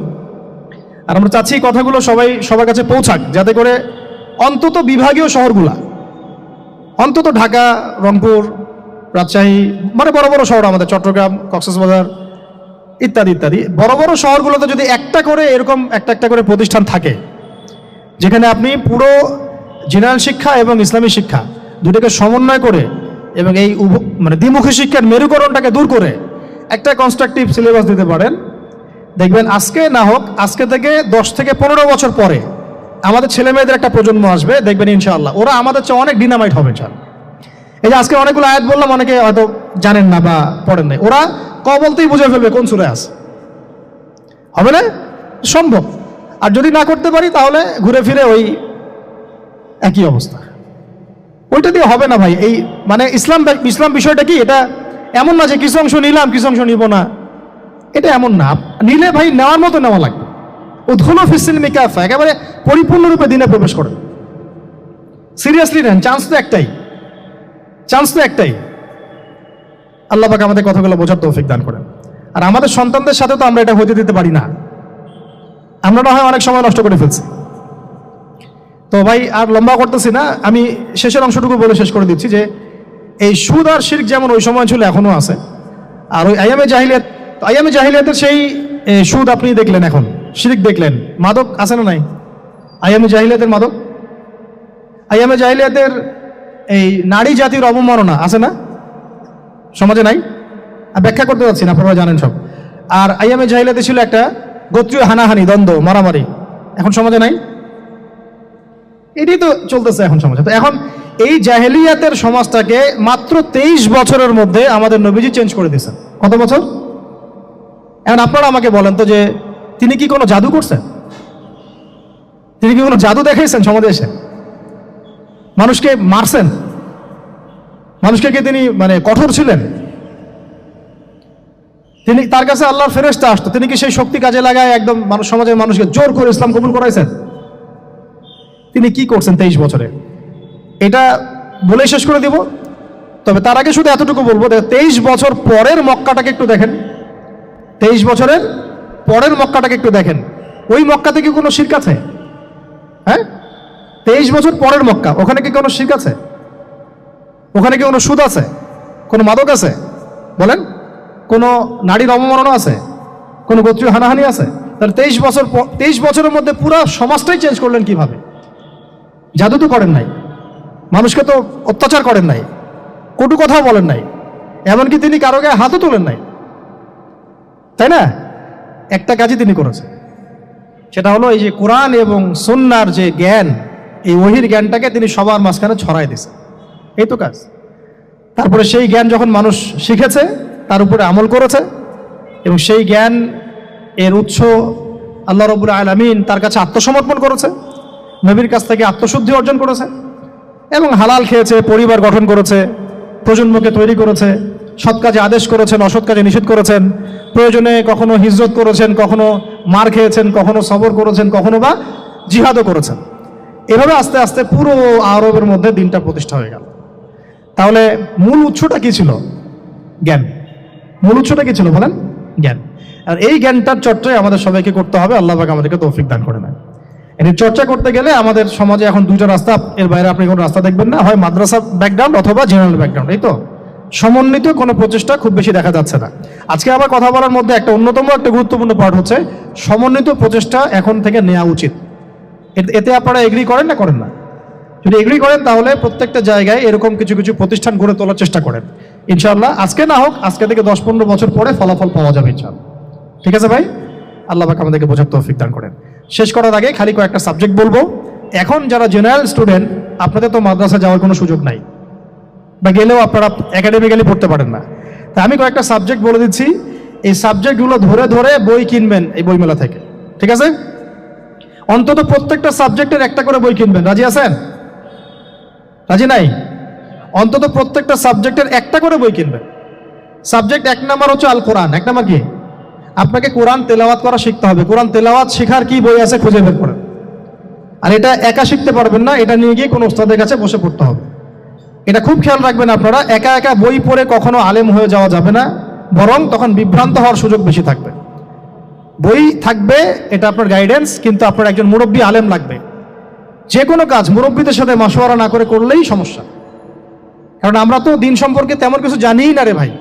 আর আমরা চাচ্ছি কথাগুলো সবার কাছে পৌঁছাক, যাতে করে অন্তত বিভাগীয় শহরগুলা, অন্তত ঢাকা, রংপুর, রাজশাহী, মানে বড় বড় শহর আমাদের, চট্টগ্রাম, কক্সবাজার ইত্যাদি ইত্যাদি বড় বড় শহরগুলোতে যদি একটা করে এরকম একটা করে প্রতিষ্ঠান থাকে, যেখানে আপনি পুরো জেনারেল শিক্ষা এবং ইসলামী শিক্ষা দুটোকে সমন্বয় করে এবং এই মানে দ্বিমুখী শিক্ষার মেরুকরণটাকে দূর করে একটা কনস্ট্রাকটিভ সিলেবাস দিতে পারেন, দেখবেন আজকে না হোক, আজকে থেকে 10 থেকে 15 বছর পরে আমাদের ছেলে মেয়েদের একটা প্রজন্ম আসবে, দেখবেন ইনশাআল্লাহ ওরা আমাদের চেয়ে অনেক ডিনামাইট হবে ইনশাআল্লাহ। এই যে আজকে অনেকগুলো আয়াত বললাম, অনেকে হয়তো জানেন না বা পড়েন নাই, ওরা ক বলতেই বুঝে ফেলবে কোন সূরায় আছে। হবে না? সম্ভব। আর যদি না করতে পারি, তাহলে ঘুরে ফিরে ওই একই অবস্থা। ওইটা দিয়ে হবে না ভাই। এই মানে ইসলাম বিষয়টা কি, এটা এমন না যে কিছু অংশ নিলাম কিছু অংশ নিব না, এটা এমন না। নিলে ভাই নেওয়ার মতো নেওয়া লাগবে। উদখুলু ফিস-সিলমি কাফা, একেবারে পরিপূর্ণরূপে দিনে প্রবেশ করেন। সিরিয়াসলি নেন, চান্স তো একটাই। আল্লাহ পাক আমাদের কথাগুলো বোঝার তৌফিক দান করেন। আর আমাদের সন্তানদের সাথে তো আমরা এটা হতে দিতে পারি না। আমরা না হয় অনেক সময় নষ্ট করে ফেলছি। তো ভাই আর লম্বা করতেছি না, আমি শেষের অংশটুকু বলে শেষ করে দিচ্ছি যে এই সুদ আর শিরক যেমন ওই সময় ছিল, এখনো আছে। আর ওই আইয়ামে জাহিলিয়াতের সেই সুদ আপনি দেখলেন, এখন শিরক দেখলেন, মাদক আছে না নাই? আইয়ামে জাহিলিয়াতের মাদক, আইয়ামে জাহিলিয়াতের এই নারী জাতির অবমাননা আছে না সমাজে? নাই? ব্যাখ্যা করতে পারছি না, আপনারা জানেন সব। আর আইয়ামে জাহিলিয়াতে ছিল একটা গোত্রীয় হানাহানি, দ্বন্দ্ব, মারামারি, এখন সমাজে নাই? এটাই তো চলতেছে এখন সমাজে। তো এখন এই জাহেলিয়াতের সমাজটাকে মাত্র 23 বছরের মধ্যে আমাদের নবীজি চেঞ্জ করে দিয়েছেন। কত বছর? এখন আপনারা আমাকে বলেন তো, যে তিনি কি কোনো জাদু করছেন? তিনি কি কোনো জাদু দেখাইছেন সমাজে এসে? মানুষকে মারছেন? মানুষকে কি তিনি মানে কঠোর ছিলেন? তিনি, তার কাছে আল্লাহর ফেরেশতা আসতো, তিনি কি সেই শক্তি কাজে লাগায় একদম সমাজের মানুষকে জোর করে ইসলাম কবুল করাইছেন? তিনি কি করছেন 23 বছরে? এটা বলে শেষ করে দিব। তবে তার আগে শুধু এতটুকু বলবো, 23 বছর পরের মক্কাটাকে একটু দেখেন। 23 বছরের পরের মক্কাটাকে একটু দেখেন। ওই মক্কাতে কি কোনো শিরক আছে? হ্যাঁ, 23 বছর পরের মক্কা, ওখানে কি কোনো শিরক আছে? ওখানে কি কোনো সুদ আছে? কোনো মাদক আছে? বলেন, কোনো নারীর অবমাননা আছে? কোনো গোত্রীয় হানাহানি আছে? তাহলে 23 বছরের মধ্যে পুরো সমাজটাই চেঞ্জ করলেন কিভাবে? জাদু তো করেন নাই। মানুষকে তো অত্যাচার করেন নাই, কটু কথাও বলেন নাই, এমনকি তিনি কারো গায়ে হাতও তোলেন নাই, তাই না? একটা কাজই তিনি করেছেন, সেটা হলো এই যে কোরআন এবং সুন্নাহর যে জ্ঞান, এই ওহীর জ্ঞানটাকে তিনি সবার মাঝখানে ছড়াই দিয়েছেন, এই তো কাজ। তারপরে সেই জ্ঞান যখন মানুষ শিখেছে, তার উপরে আমল করেছে, এবং সেই জ্ঞান এর উৎস আল্লাহ রাব্বুল আলামিন, তার কাছে আত্মসমর্পণ করেছে, নবীর কাছ থেকে আত্মশুদ্ধি অর্জন করেছে, এবং হালাল খেয়েছে, পরিবার গঠন করেছে, প্রজন্মকে তৈরি করেছে, সৎ কাজে আদেশ করেছেন, অসৎ কাজে নিষেধ করেছেন, প্রয়োজনে কখনো হিজরত করেছেন, কখনো মার খেয়েছেন, কখনো সবর করেছেন, কখনো বা জিহাদও করেছেন। এভাবে আস্তে আস্তে পুরো আরবের মধ্যে দিনটা প্রতিষ্ঠা হয়ে গেল। তাহলে মূল উৎসটা কি ছিল? জ্ঞান। মূল উৎসটা কি ছিল বলেন? জ্ঞান। আর এই জ্ঞানটার চর্চাই আমাদের সবাইকে করতে হবে, আল্লাহ পাক আমাদেরকে তৌফিক দান করে নেয়। এর চর্চা করতে গেলে আমাদের সমাজে এখন দুটো রাস্তা, এর বাইরে আপনি কোনো রাস্তা দেখবেন না, হয় মাদ্রাসা ব্যাকগ্রাউন্ড অথবা জেনারেল ব্যাকগ্রাউন্ড, এই তো। সমন্বিত কোনো প্রচেষ্টা খুব বেশি দেখা যাচ্ছে না। আজকে আবার কথা বলার মধ্যে একটা অন্যতম একটা গুরুত্বপূর্ণ পার্ট হচ্ছে সমন্বিত প্রচেষ্টা এখন থেকে নেওয়া উচিত। এতে আপনারা এগ্রি করেন না করেন না? যদি এগ্রি করেন তাহলে প্রত্যেকটা জায়গায় এরকম কিছু কিছু প্রতিষ্ঠান গড়ে তোলার চেষ্টা করেন। ইনশাআল্লাহ আজকে না হোক, আজকে থেকে 10-15 বছর পরে ফলাফল পাওয়া যাবে ইনশাআল্লাহ। ঠিক আছে ভাই? আল্লাহ পাক আমাদেরকে বোঝার তৌফিক দান করেন। শেষ করার আগে খালি কয়েকটা সাবজেক্ট বলবো। এখন যারা জেনারেল স্টুডেন্ট, আপনাদের তো মাদ্রাসা যাওয়ার কোনো সুযোগ নাই, বা গেলেও আপনারা একাডেমিক্যালি পড়তে পারেন না। তা আমি কয়েকটা সাবজেক্ট বলে দিচ্ছি, এই সাবজেক্টগুলো ধরে ধরে বই কিনবেন এই বইমেলা থেকে, ঠিক আছে? অন্তত প্রত্যেকটা সাবজেক্টের একটা করে বই কিনবেন। রাজি আছেন? রাজি নাই? অন্তত প্রত্যেকটা সাবজেক্টের একটা করে বই কিনবেন। সাবজেক্ট 1 নাম্বার হচ্ছে আল কোরআন। 1 নাম্বার কি? আপনাকে কোরআন তেলাওয়াত করা শিখতে হবে। কোরআন তেলাওয়াত শেখার কি বই আছে খুঁজে বের করেন। আর এটা একা শিখতে পারবেন না, এটা নিয়ে গিয়ে কোনো ওস্তাদের কাছে বসে পড়তে হবে। এটা খুব খেয়াল রাখবেন আপনারা, একা একা বই পড়ে কখনো আলেম হয়ে যাওয়া যাবে না, বরং তখন বিভ্রান্ত হওয়ার সুযোগ বেশি থাকবে। বই থাকবে, এটা আপনার গাইডেন্স, কিন্তু আপনার একজন মুরব্বী আলেম লাগবে। যে কোনো কাজ মুরব্বীদের সাথে মাশওয়ারা না করে করলেই সমস্যা। কারণ আমরা তো দিন সম্পর্কে তেমন কিছু জানিই না রে ভাই।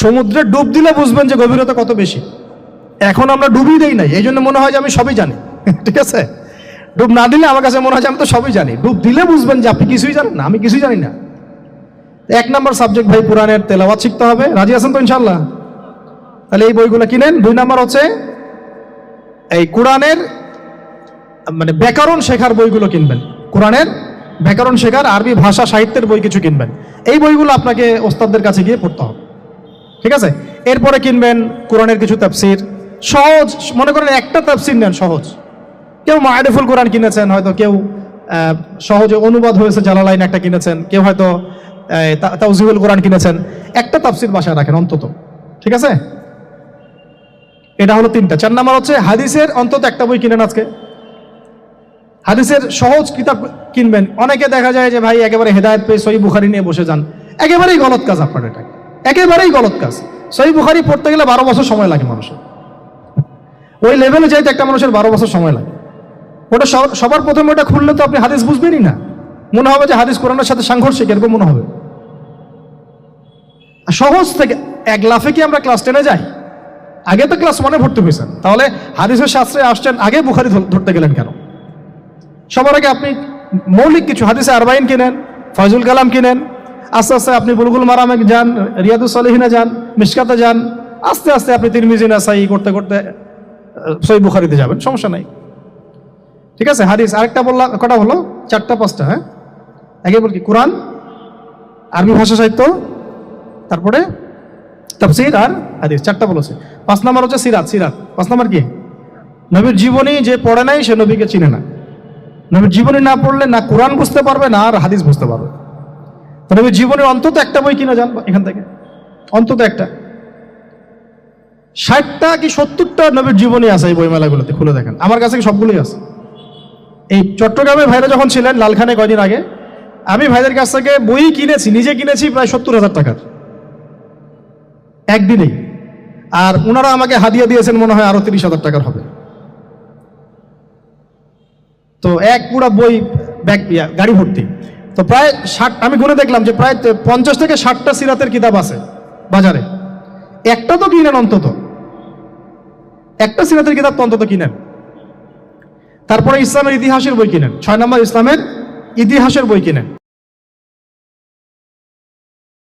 সমুদ্রে ডুব দিলে বুঝবেন যে গভীরতা কত বেশি। এখন আমরা ডুবই দেই নাই, এই জন্য মনে হয় যে আমি সবই জানি। ঠিক আছে? ডুব না দিলে আমার কাছে মনে হয় যে আমি তো সবই জানি। ডুব দিলে বুঝবেন যে আপনি কিছুই জানেন না, আমি কিছুই জানি না। 1 নাম্বার সাবজেক্ট ভাই কোরআনের তেলাওয়াত শিখতে হবে। রাজি আছেন তো ইনশাআল্লাহ? তাহলে এই বইগুলো কিনেন। 2 নাম্বার হচ্ছে এই কোরআনের মানে ব্যাকরণ শেখার বইগুলো কিনবেন। কোরআনের ব্যাকরণ শেখার আরবি ভাষা সাহিত্যের বই কিছু কিনবেন। এই বইগুলো আপনাকে ওস্তাদদের কাছে গিয়ে পড়তে হবে, ঠিক আছে? এরপরে কিনবেন কোরআনের কিছু তাফসির, সহজ। মনে করেন একটা তাফসির নেন সহজ। কেউ মারিফুল কোরআন কিনেছেন, হয়তো কেউ সহজে অনুবাদ হয়েছে জালালাইন একটা কিনেছেন, কেউ হয়তো তাওজিহুল কোরআন কিনেছেন। একটা তাফসির বাসায় রাখেন অন্তত, ঠিক আছে? এটা হলো 3টা। 4 নাম্বার হচ্ছে হাদিসের অন্তত একটা বই কিনেন আজকে। হাদিসের সহজ কিতাব কিনবেন। অনেকে দেখা যায় যে ভাই একেবারে হেদায়েত পেয়ে সহিহ বুখারী নিয়ে বসে যান। একেবারেই গলত কাজ আপনার, এটা একেবারেই গলত কাজ। সহিহ বুখারী পড়তে গেলে 12 বছর সময় লাগে মানুষের। ওই লেভেলে যাইতে একটা মানুষের 12 বছর সময় লাগে। ওটা সবার প্রথমে ওটা খুললে তো আপনি হাদিস বুঝবেনই না, মনে হবে যে হাদিস কোরআনের সাথে সাংঘর্ষিক, এরকম মনে হবে। সহজ থেকে এক লাফে কি আমরা ক্লাস 10-এ যাই? আগে তো ক্লাস 1-এ ভর্তি হয়েছেন, তাহলে হাদিসের শাস্ত্রে আসছেন, আগে বুখারী ধরতে গেলেন কেন? সবার আগে আপনি মৌলিক কিছু হাদিসে আরবাইন কিনেন, ফয়জুল কালাম কিনেন, আস্তে আস্তে আপনি বুলুগুল মারামে যান, রিয়াদুস সালিহিনে যান, মিশকাতে যান, আস্তে আস্তে আপনি তিরমিজি নাসাই করতে করতে সহিহ বুখারীতে যাবেন, সমস্যা নাই, ঠিক আছে? হাদিস আরেকটা বললাম, কটা হলো? 4টা-5টা। হ্যাঁ, আগে বল কি? কোরআন, আরবি ভাষা সাহিত্য, তারপরে তাফসীর আর হাদিস, 4টা বলেছে। 5 নাম্বার হচ্ছে সিরাত। 5 নাম্বার কি? নবীর জীবনী যে পড়ে নাই সে নবীকে চিনে না। নবীর জীবনী না পড়লে না কোরআন বুঝতে পারবে, না আর হাদিস বুঝতে পারবে। তো নবীর জীবনের অন্তত একটা বই কিনে যান এখান থেকে, অন্তত একটা। 60টা কি 70টা নবীর জীবনী আছে এই বইমেলাগুলোতে, খুলে দেখেন। আমার কাছে সবগুলোই আছে। এই চট্টগ্রামে ভাইরা যখন ছিলেন লালখানে কয়দিন আগে, আমি ভাইদের কাছ থেকে বই কিনেছি, নিজে কিনেছি প্রায় 70,000 টাকার একদিনেই। আর ওনারা আমাকে হাদিয়া দিয়েছেন মনে হয় আরো 30,000 টাকার হবে। তো এক পুরা বই ব্যাগ গাড়ি ভর্তি। তো প্রায় 60, আমি গুনে দেখলাম যে প্রায় 50 থেকে 60টা সিরাতের কিতাব আছে বাজারে। একটা তো কিনেন অন্তত, একটা সিরাতের কিতাব তো অন্তত কিনেন। তারপরে ইসলামের ইতিহাসের বই কিনেন। 6 নম্বর ইসলামের ইতিহাসের বই কিনেন।